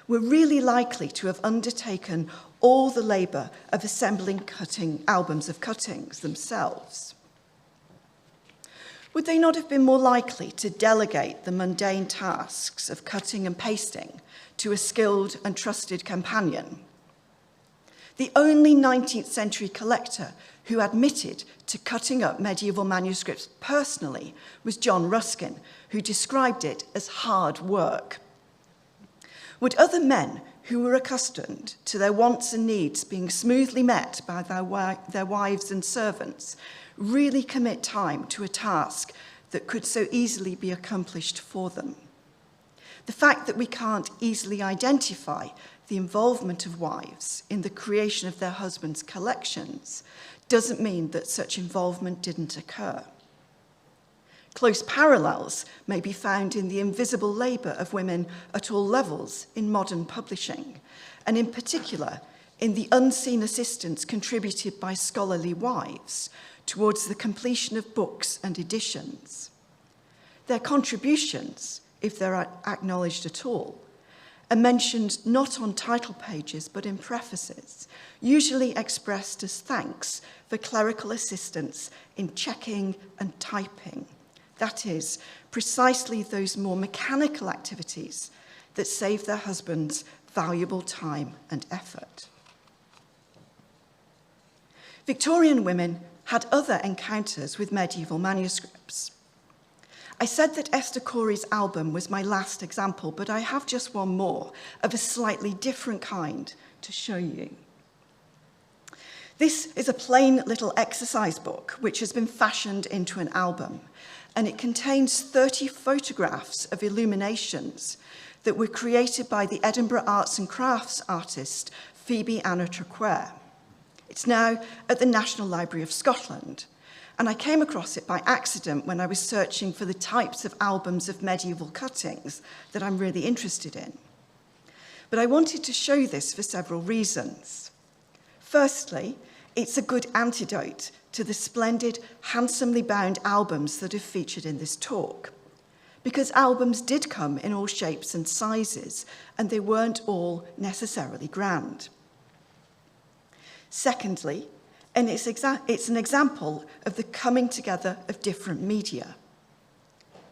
were really likely to have undertaken all the labour of assembling cutting albums of cuttings themselves. Would they not have been more likely to delegate the mundane tasks of cutting and pasting to a skilled and trusted companion? The only 19th century collector who admitted to cutting up medieval manuscripts personally was John Ruskin, who described it as hard work. Would other men who were accustomed to their wants and needs being smoothly met by their wives and servants really commit time to a task that could so easily be accomplished for them? The fact that we can't easily identify the involvement of wives in the creation of their husbands' collections doesn't mean that such involvement didn't occur. Close parallels may be found in the invisible labour of women at all levels in modern publishing, and in particular in the unseen assistance contributed by scholarly wives towards the completion of books and editions. their contributions, if they're acknowledged at all, are mentioned not on title pages but in prefaces, usually expressed as thanks for clerical assistance in checking and typing. That is, precisely those more mechanical activities that save their husbands valuable time and effort. Victorian women had other encounters with medieval manuscripts. I said that Esther Corey's album was my last example, but I have just one more of a slightly different kind to show you. This is a plain little exercise book which has been fashioned into an album, and it contains 30 photographs of illuminations that were created by the Edinburgh Arts and Crafts artist Phoebe Anna Traquair. It's now at the National Library of Scotland, and I came across it by accident when I was searching for the types of albums of medieval cuttings that I'm really interested in. But I wanted to show this for several reasons. Firstly, it's a good antidote to the splendid, handsomely bound albums that are featured in this talk, because albums did come in all shapes and sizes, and they weren't all necessarily grand. Secondly, and it's an example of the coming together of different media.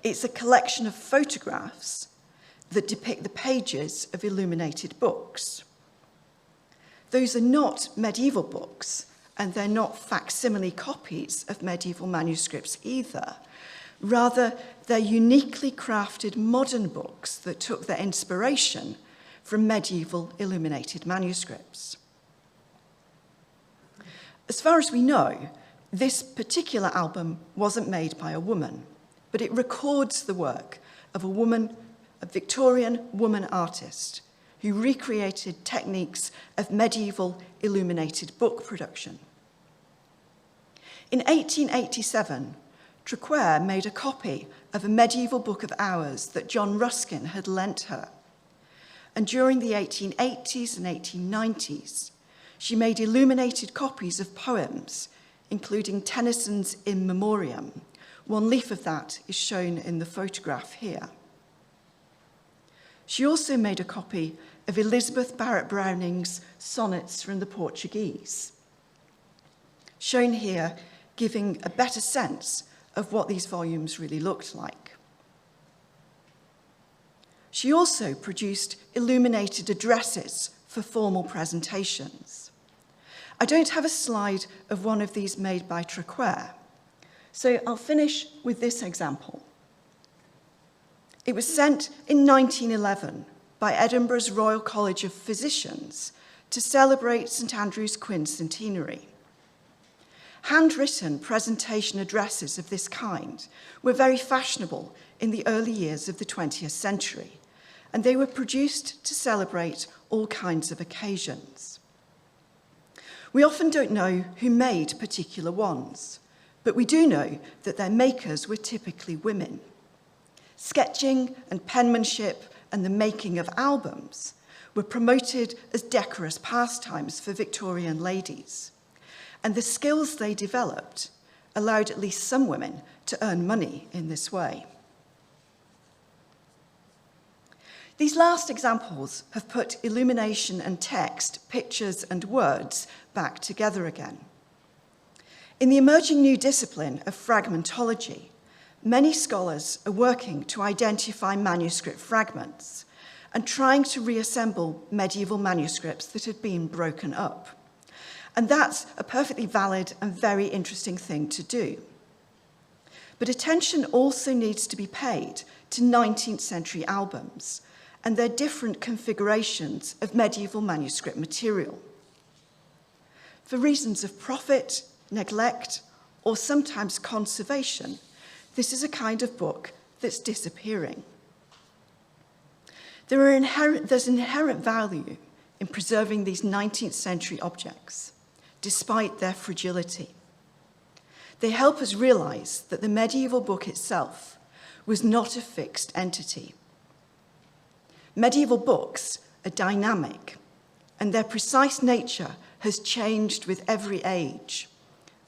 It's a collection of photographs that depict the pages of illuminated books. Those are not medieval books, and they're not facsimile copies of medieval manuscripts either. Rather, they're uniquely crafted modern books that took their inspiration from medieval illuminated manuscripts. As far as we know, this particular album wasn't made by a woman, but it records the work of a Victorian woman artist who recreated techniques of medieval illuminated book production. In 1887, Traquair made a copy of a medieval book of hours that John Ruskin had lent her. And during the 1880s and 1890s, she made illuminated copies of poems, including Tennyson's In Memoriam. One leaf of that is shown in the photograph here. She also made a copy of Elizabeth Barrett Browning's Sonnets from the Portuguese, shown here, giving a better sense of what these volumes really looked like. She also produced illuminated addresses for formal presentations. I don't have a slide of one of these made by Traquair, so I'll finish with this example. It was sent in 1911 by Edinburgh's Royal College of Physicians to celebrate St Andrew's quincentenary. Handwritten presentation addresses of this kind were very fashionable in the early years of the 20th century, and they were produced to celebrate all kinds of occasions. We often don't know who made particular ones, but we do know that their makers were typically women. Sketching and penmanship and the making of albums were promoted as decorous pastimes for Victorian ladies, and the skills they developed allowed at least some women to earn money in this way. These last examples have put illumination and text, pictures and words back together again. In the emerging new discipline of fragmentology, many scholars are working to identify manuscript fragments and trying to reassemble medieval manuscripts that had been broken up. And that's a perfectly valid and very interesting thing to do. But attention also needs to be paid to 19th century albums and their different configurations of medieval manuscript material. For reasons of profit, neglect, or sometimes conservation, this is a kind of book that's disappearing. There's inherent value in preserving these 19th century objects, despite their fragility. They help us realize that the medieval book itself was not a fixed entity. Medieval books are dynamic, and their precise nature has changed with every age,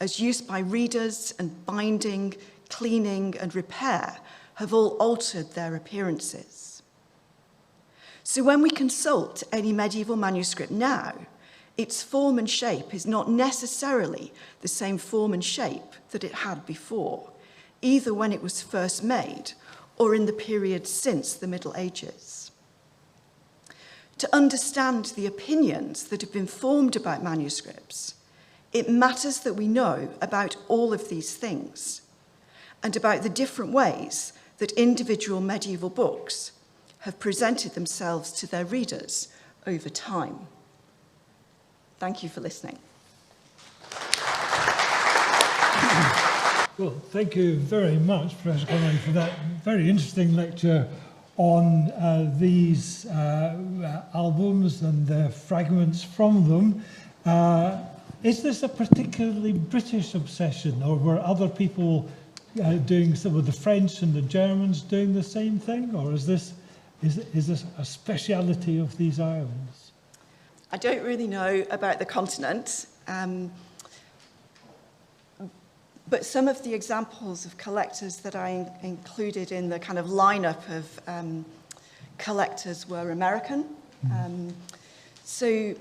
as use by readers and binding, cleaning, and repair have all altered their appearances. So when we consult any medieval manuscript now, its form and shape is not necessarily the same form and shape that it had before, either when it was first made or in the period since the Middle Ages. To understand the opinions that have been formed about manuscripts, it matters that we know about all of these things and about the different ways that individual medieval books have presented themselves to their readers over time. Thank you for listening. Well, thank you very much, Professor Connolly, for that very interesting lecture on these albums and the fragments from them. Is this a particularly British obsession, or were other people doing some of the French and the Germans doing the same thing, or is this a speciality of these islands? I don't really know about the continent, but some of the examples of collectors that I included in the kind of lineup of collectors were American. So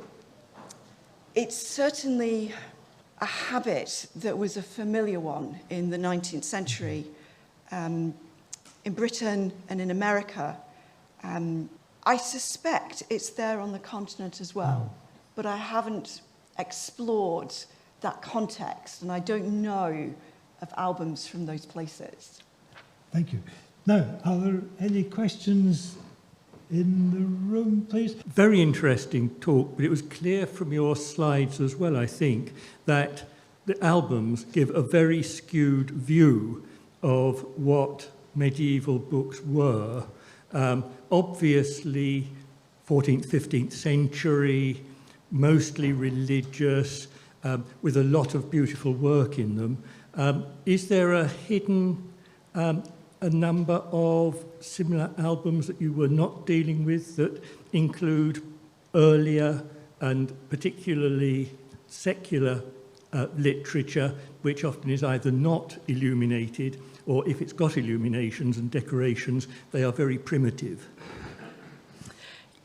it's certainly a habit that was a familiar one in the 19th century in Britain and in America. I suspect it's there on the continent as well, but I haven't explored that context, and I don't know of albums from those places. Thank you. Now, are there any questions in the room, please? Very interesting talk, but it was clear from your slides as well, I think, that the albums give a very skewed view of what medieval books were. Obviously, 14th, 15th century, mostly religious, with a lot of beautiful work in them. Is there a hidden a number of similar albums that you were not dealing with that include earlier and particularly secular literature, which often is either not illuminated, or if it's got illuminations and decorations, they are very primitive?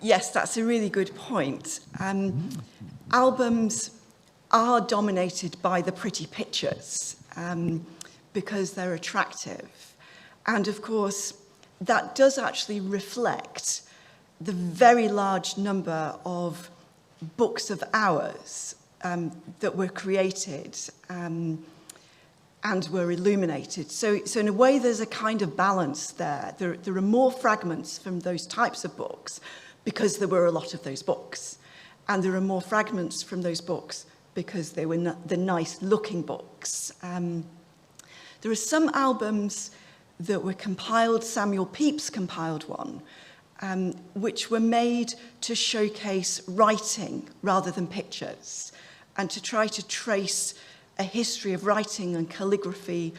Yes, that's a really good point. Albums are dominated by the pretty pictures because they're attractive. And of course, that does actually reflect the very large number of books of hours that were created and were illuminated. So in a way, there's a kind of balance there. There are more fragments from those types of books because there were a lot of those books. And there are more fragments from those books because they were the nice-looking books. There are some albums that were compiled. Samuel Pepys compiled one, which were made to showcase writing rather than pictures, and to try to trace a history of writing and calligraphy,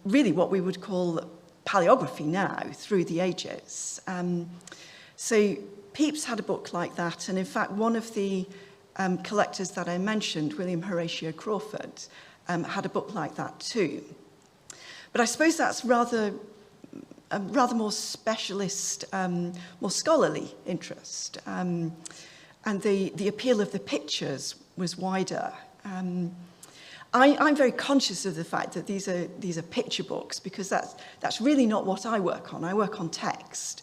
really what we would call palaeography now, through the ages. So Pepys had a book like that, and in fact one of the collectors that I mentioned, William Horatio Crawford, had a book like that too. But I suppose that's rather more specialist, more scholarly interest. And the appeal of the pictures was wider. I'm very conscious of the fact that these are picture books, because that's really not what I work on. I work on text.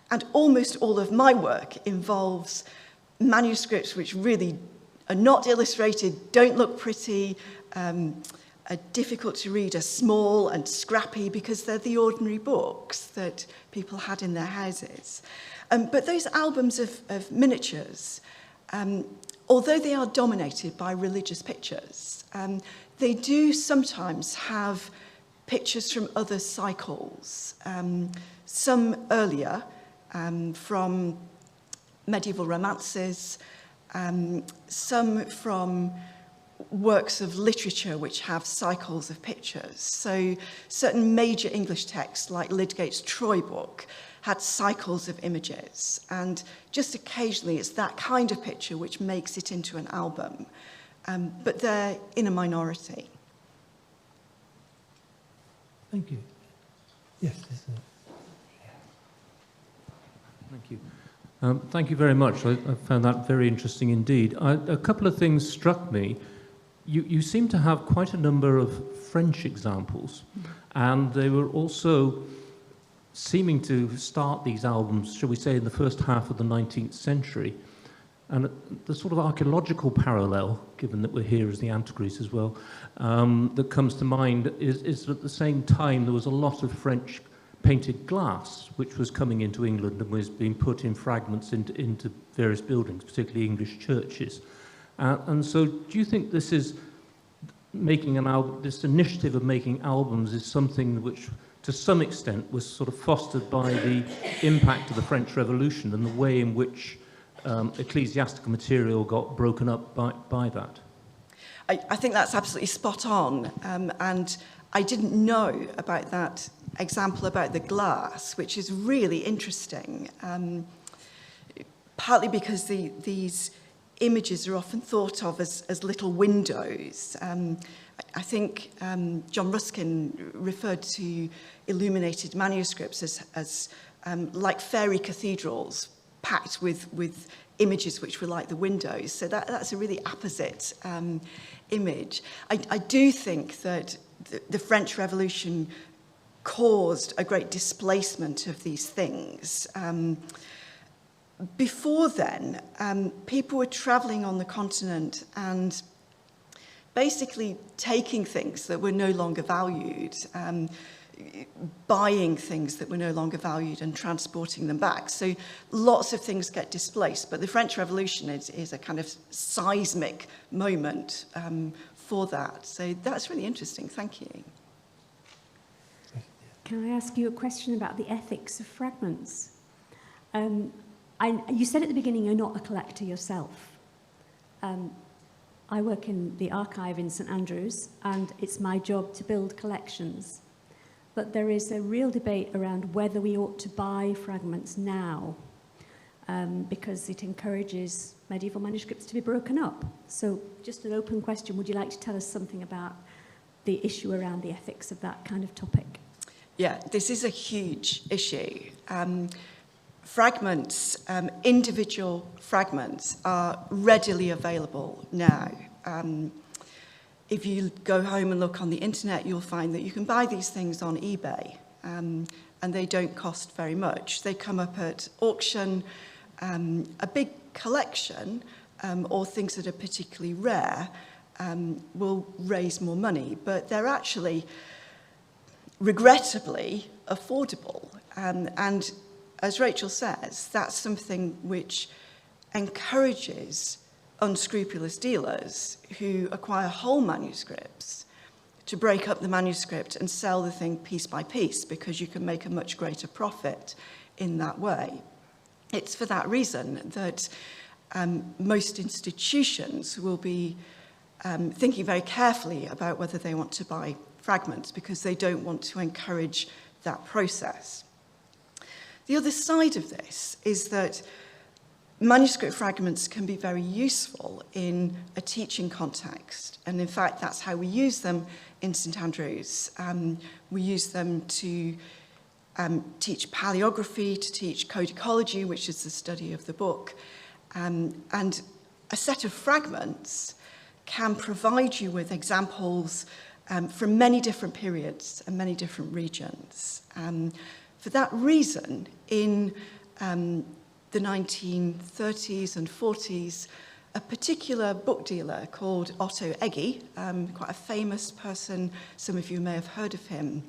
And almost all of my work involves manuscripts which really are not illustrated, don't look pretty, are difficult to read, are small and scrappy because they're the ordinary books that people had in their houses. But those albums of miniatures, although they are dominated by religious pictures, they do sometimes have pictures from other cycles, some earlier, from medieval romances, some from works of literature which have cycles of pictures. So certain major English texts like Lydgate's Troy book had cycles of images, and just occasionally it's that kind of picture which makes it into an album, but they're in a minority. Thank you. Yes. Thank you. Thank you very much. I found that very interesting indeed. A couple of things struck me. You seem to have quite a number of French examples, and they were also seeming to start these albums, shall we say, in the first half of the 19th century. And the sort of archaeological parallel, given that we're here as the Antiquaries as well, that comes to mind is that at the same time there was a lot of French painted glass which was coming into England and was being put in fragments into various buildings, particularly English churches. And so do you think this is making an album, this initiative of making albums is something which to some extent was sort of fostered by the impact of the French Revolution and the way in which ecclesiastical material got broken up by that? I think that's absolutely spot on. And I didn't know about that example about the glass, which is really interesting, partly because these images are often thought of as little windows. I think John Ruskin referred to illuminated manuscripts as like fairy cathedrals packed with images which were like the windows. So that's a really apposite image. I do think that the French Revolution caused a great displacement of these things. Before then, people were travelling on the continent and basically taking things that were no longer valued, buying things that were no longer valued and transporting them back. So lots of things get displaced, but the French Revolution is a kind of seismic moment for that. So that's really interesting. Thank you. Can I ask you a question about the ethics of fragments? You said at the beginning you're not a collector yourself. I work in the archive in St Andrews, and it's my job to build collections. But there is a real debate around whether we ought to buy fragments now, because it encourages medieval manuscripts to be broken up. So just an open question, would you like to tell us something about the issue around the ethics of that kind of topic? Yeah, this is a huge issue. Fragments, individual fragments, are readily available now. If you go home and look on the internet, you'll find that you can buy these things on eBay, and they don't cost very much. They come up at auction. A big collection, or things that are particularly rare, will raise more money, but they're actually regrettably affordable. And as Rachel says, that's something which encourages unscrupulous dealers who acquire whole manuscripts to break up the manuscript and sell the thing piece by piece, because you can make a much greater profit in that way. It's for that reason that most institutions will be thinking very carefully about whether they want to buy fragments, because they don't want to encourage that process. The other side of this is that manuscript fragments can be very useful in a teaching context. And in fact, that's how we use them in St Andrews. We use them to teach palaeography, to teach codicology, which is the study of the book. And a set of fragments can provide you with examples from many different periods and many different regions. For that reason, in the 1930s and 40s, a particular book dealer called Otto Eggy, quite a famous person, some of you may have heard of him,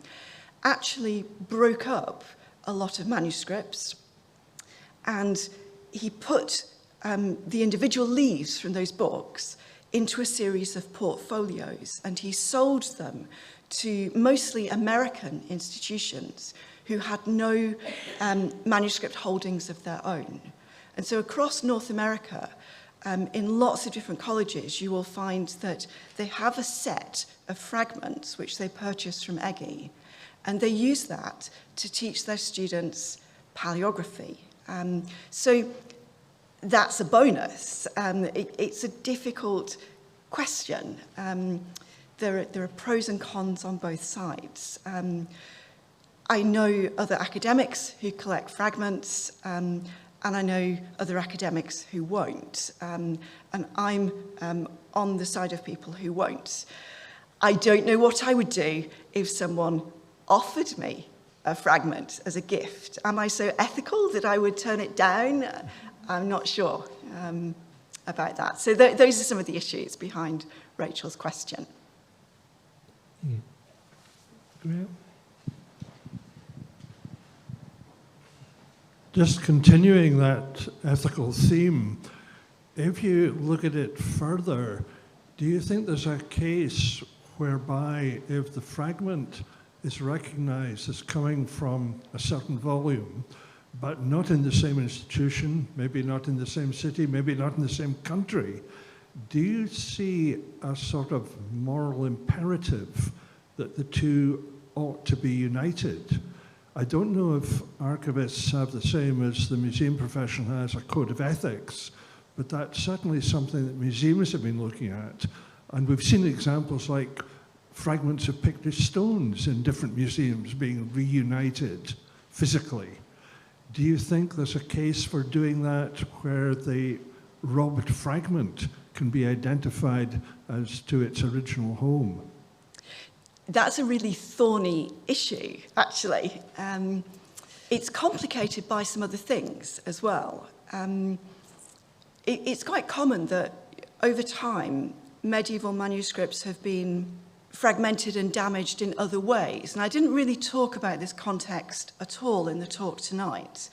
actually broke up a lot of manuscripts, and he put the individual leaves from those books into a series of portfolios, and he sold them to mostly American institutions who had no manuscript holdings of their own. And so across North America, in lots of different colleges, you will find that they have a set of fragments which they purchase from Eggy, and they use that to teach their students palaeography. So that's a bonus. It's a difficult question. There are pros and cons on both sides. I know other academics who collect fragments, and I know other academics who won't. And I'm on the side of people who won't. I don't know what I would do if someone offered me a fragment as a gift. Am I so ethical that I would turn it down? I'm not sure about that. So those are some of the issues behind Rachel's question. Graham? Just continuing that ethical theme, if you look at it further, do you think there's a case whereby if the fragment is recognized as coming from a certain volume, but not in the same institution, maybe not in the same city, maybe not in the same country, do you see a sort of moral imperative that the two ought to be united? I don't know if archivists have the same as the museum profession has, a code of ethics, but that's certainly something that museums have been looking at. And we've seen examples like fragments of picture stones in different museums being reunited physically. Do you think there's a case for doing that where the robbed fragment can be identified as to its original home? That's a really thorny issue, actually. It's complicated by some other things as well. It's quite common that over time, medieval manuscripts have been fragmented and damaged in other ways. And I didn't really talk about this context at all in the talk tonight.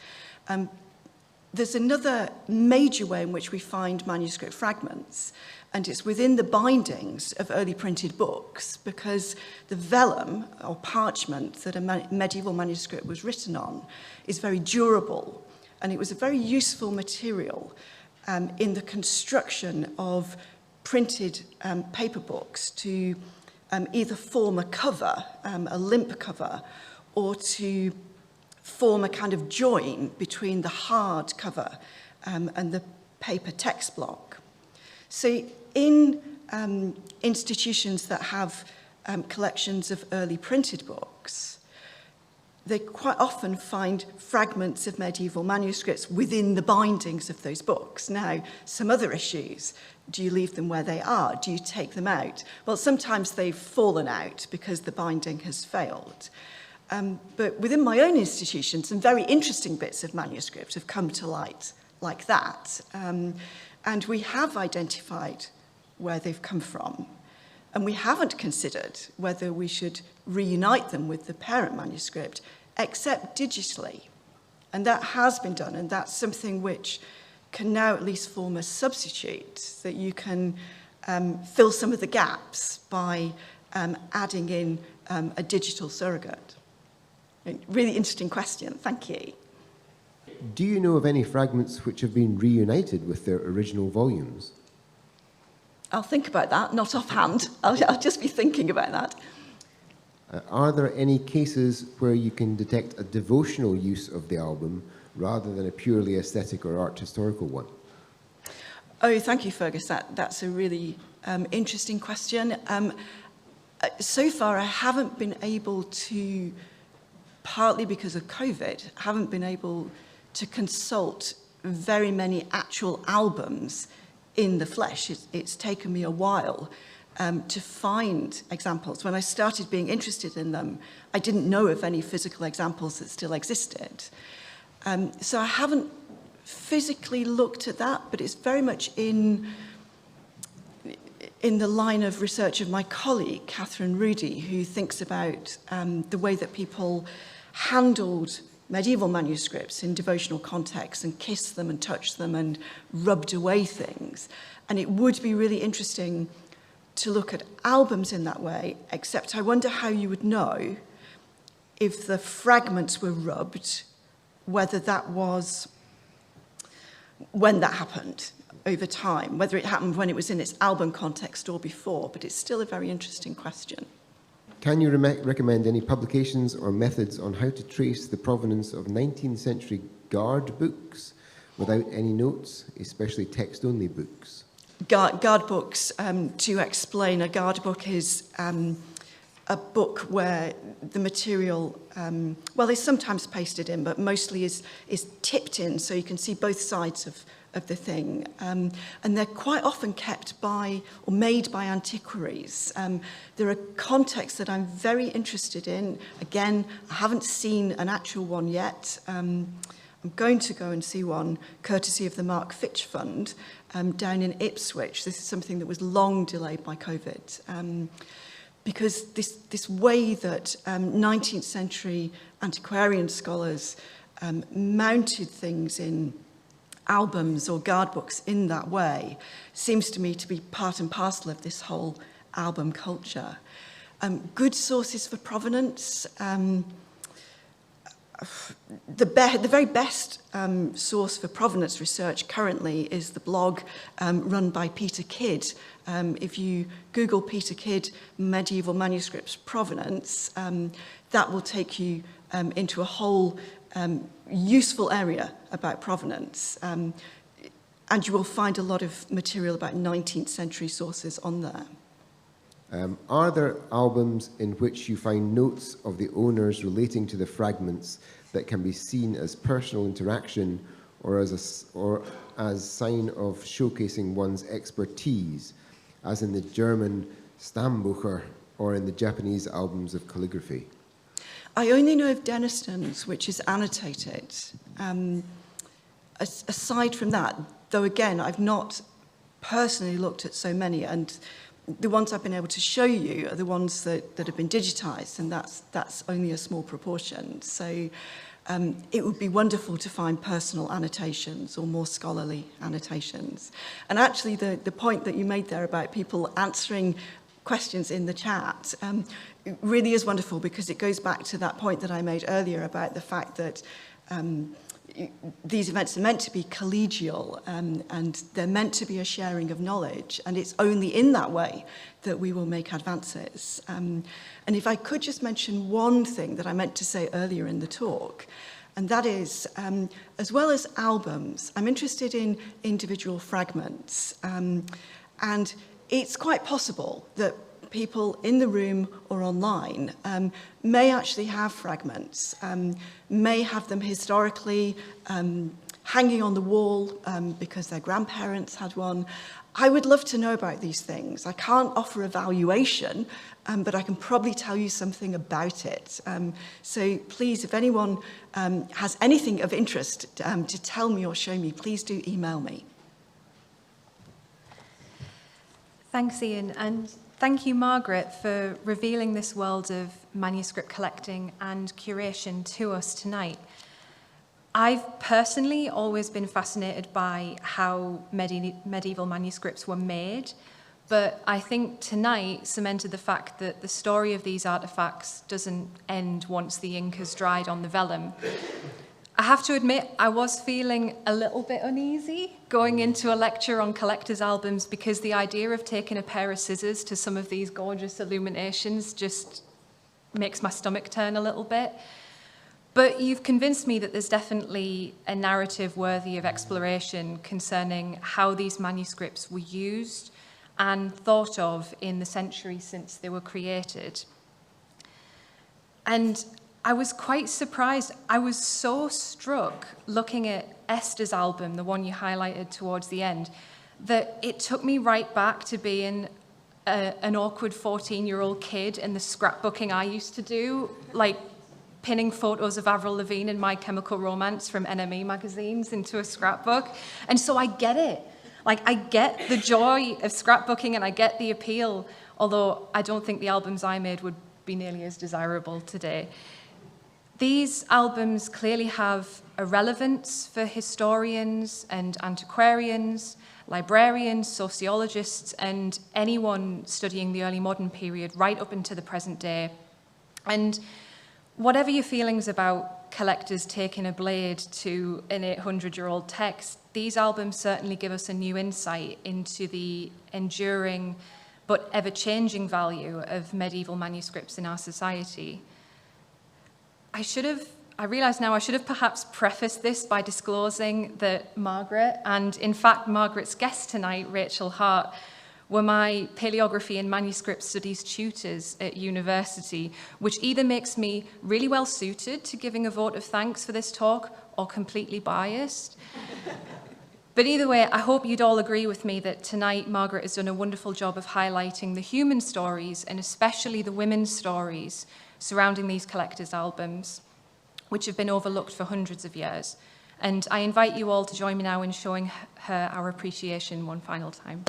There's another major way in which we find manuscript fragments, and it's within the bindings of early printed books, because the vellum, or parchment, that a medieval manuscript was written on is very durable, and it was a very useful material in the construction of printed paper books to either form a cover, a limp cover, or to form a kind of join between the hard cover and the paper text block. So in institutions that have collections of early printed books, they quite often find fragments of medieval manuscripts within the bindings of those books. Now, some other issues. Do you leave them where they are? Do you take them out? Well, sometimes they've fallen out because the binding has failed. But within my own institution, some very interesting bits of manuscript have come to light like that. And we have identified where they've come from. And we haven't considered whether we should reunite them with the parent manuscript, except digitally. And that has been done, and that's something which can now at least form a substitute, that you can fill some of the gaps by adding in a digital surrogate. Really interesting question, thank you. Do you know of any fragments which have been reunited with their original volumes? I'll think about that, not offhand. I'll just be thinking about that. Are there any cases where you can detect a devotional use of the album rather than a purely aesthetic or art historical one? Oh, thank you, Fergus. That's a really interesting question. So far, I haven't been able to, partly because of COVID, haven't been able to consult very many actual albums in the flesh. It's taken me a while to find examples. When I started being interested in them, I didn't know of any physical examples that still existed. So I haven't physically looked at that, but it's very much in the line of research of my colleague, Catherine Rudy, who thinks about the way that people handled medieval manuscripts in devotional contexts and kissed them and touched them and rubbed away things. And it would be really interesting to look at albums in that way, except I wonder how you would know if the fragments were rubbed, whether that was when that happened over time, whether it happened when it was in its album context or before, but it's still a very interesting question. Can you recommend any publications or methods on how to trace the provenance of 19th-century guard books without any notes, especially text-only books? Guard books, to explain, a guard book is a book where the material, well, is sometimes pasted in, but mostly is tipped in, so you can see both sides of the thing. And they're quite often kept by, or made by antiquaries. There are contexts that I'm very interested in. Again, I haven't seen an actual one yet. I'm going to go and see one, courtesy of the Mark Fitch Fund, down in Ipswich. This is something that was long delayed by COVID. Because this way that 19th century antiquarian scholars mounted things in albums or guard books in that way seems to me to be part and parcel of this whole album culture. Good sources for provenance. The very best source for provenance research currently is the blog run by Peter Kidd. If you Google Peter Kidd medieval manuscripts provenance, that will take you into a whole useful area about provenance. And you will find a lot of material about 19th century sources on there. Are there albums in which you find notes of the owners relating to the fragments that can be seen as personal interaction or as sign of showcasing one's expertise, as in the German Stammbucher or in the Japanese albums of calligraphy? I only know of Denniston's, which is annotated. Aside from that, though again, I've not personally looked at so many, and the ones I've been able to show you are the ones that have been digitized, and that's only a small proportion. So it would be wonderful to find personal annotations or more scholarly annotations. And actually, the point that you made there about people answering questions in the chat it really is wonderful, because it goes back to that point that I made earlier about the fact that these events are meant to be collegial and they're meant to be a sharing of knowledge, and it's only in that way that we will make advances. And if I could just mention one thing that I meant to say earlier in the talk, and that is, as well as albums, I'm interested in individual fragments. And it's quite possible that people in the room or online may actually have fragments, may have them historically hanging on the wall because their grandparents had one. I would love to know about these things. I can't offer a valuation, but I can probably tell you something about it. So please, if anyone has anything of interest to tell me or show me, please do email me. Thanks, Ian, and thank you, Margaret, for revealing this world of manuscript collecting and curation to us tonight. I've personally always been fascinated by how medieval manuscripts were made, but I think tonight cemented the fact that the story of these artifacts doesn't end once the ink has dried on the vellum. I have to admit, I was feeling a little bit uneasy going into a lecture on collectors' albums, because the idea of taking a pair of scissors to some of these gorgeous illuminations just makes my stomach turn a little bit. But you've convinced me that there's definitely a narrative worthy of exploration concerning how these manuscripts were used and thought of in the century since they were created. And I was quite surprised. I was so struck looking at Esther's album, the one you highlighted towards the end, that it took me right back to being an awkward 14-year-old kid in the scrapbooking I used to do, like pinning photos of Avril Lavigne and My Chemical Romance from NME magazines into a scrapbook. And so I get it. Like, I get the joy of scrapbooking and I get the appeal, although I don't think the albums I made would be nearly as desirable today. These albums clearly have a relevance for historians and antiquarians, librarians, sociologists, and anyone studying the early modern period right up into the present day. And whatever your feelings about collectors taking a blade to an 800-year-old text, these albums certainly give us a new insight into the enduring but ever-changing value of medieval manuscripts in our society. I realise now I should have perhaps prefaced this by disclosing that Margaret, and in fact Margaret's guest tonight, Rachel Hart, were my Palaeography and Manuscript Studies tutors at university, which either makes me really well suited to giving a vote of thanks for this talk or completely biased. But either way, I hope you'd all agree with me that tonight Margaret has done a wonderful job of highlighting the human stories, and especially the women's stories, surrounding these collectors' albums, which have been overlooked for hundreds of years. And I invite you all to join me now in showing her our appreciation one final time.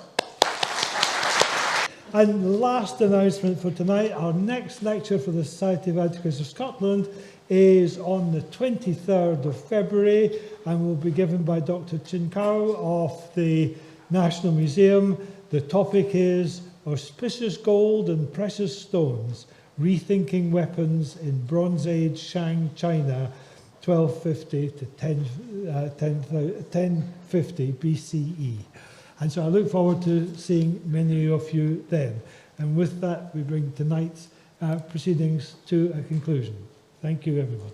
And last announcement for tonight, our next lecture for the Society of Antiquaries of Scotland is on the 23rd of February and will be given by Dr. Chin Kao of the National Museum. The topic is Auspicious Gold and Precious Stones, Rethinking Weapons in Bronze Age Shang China, 1250 to 1050 BCE. And so I look forward to seeing many of you then. And with that, we bring tonight's proceedings to a conclusion. Thank you, everyone.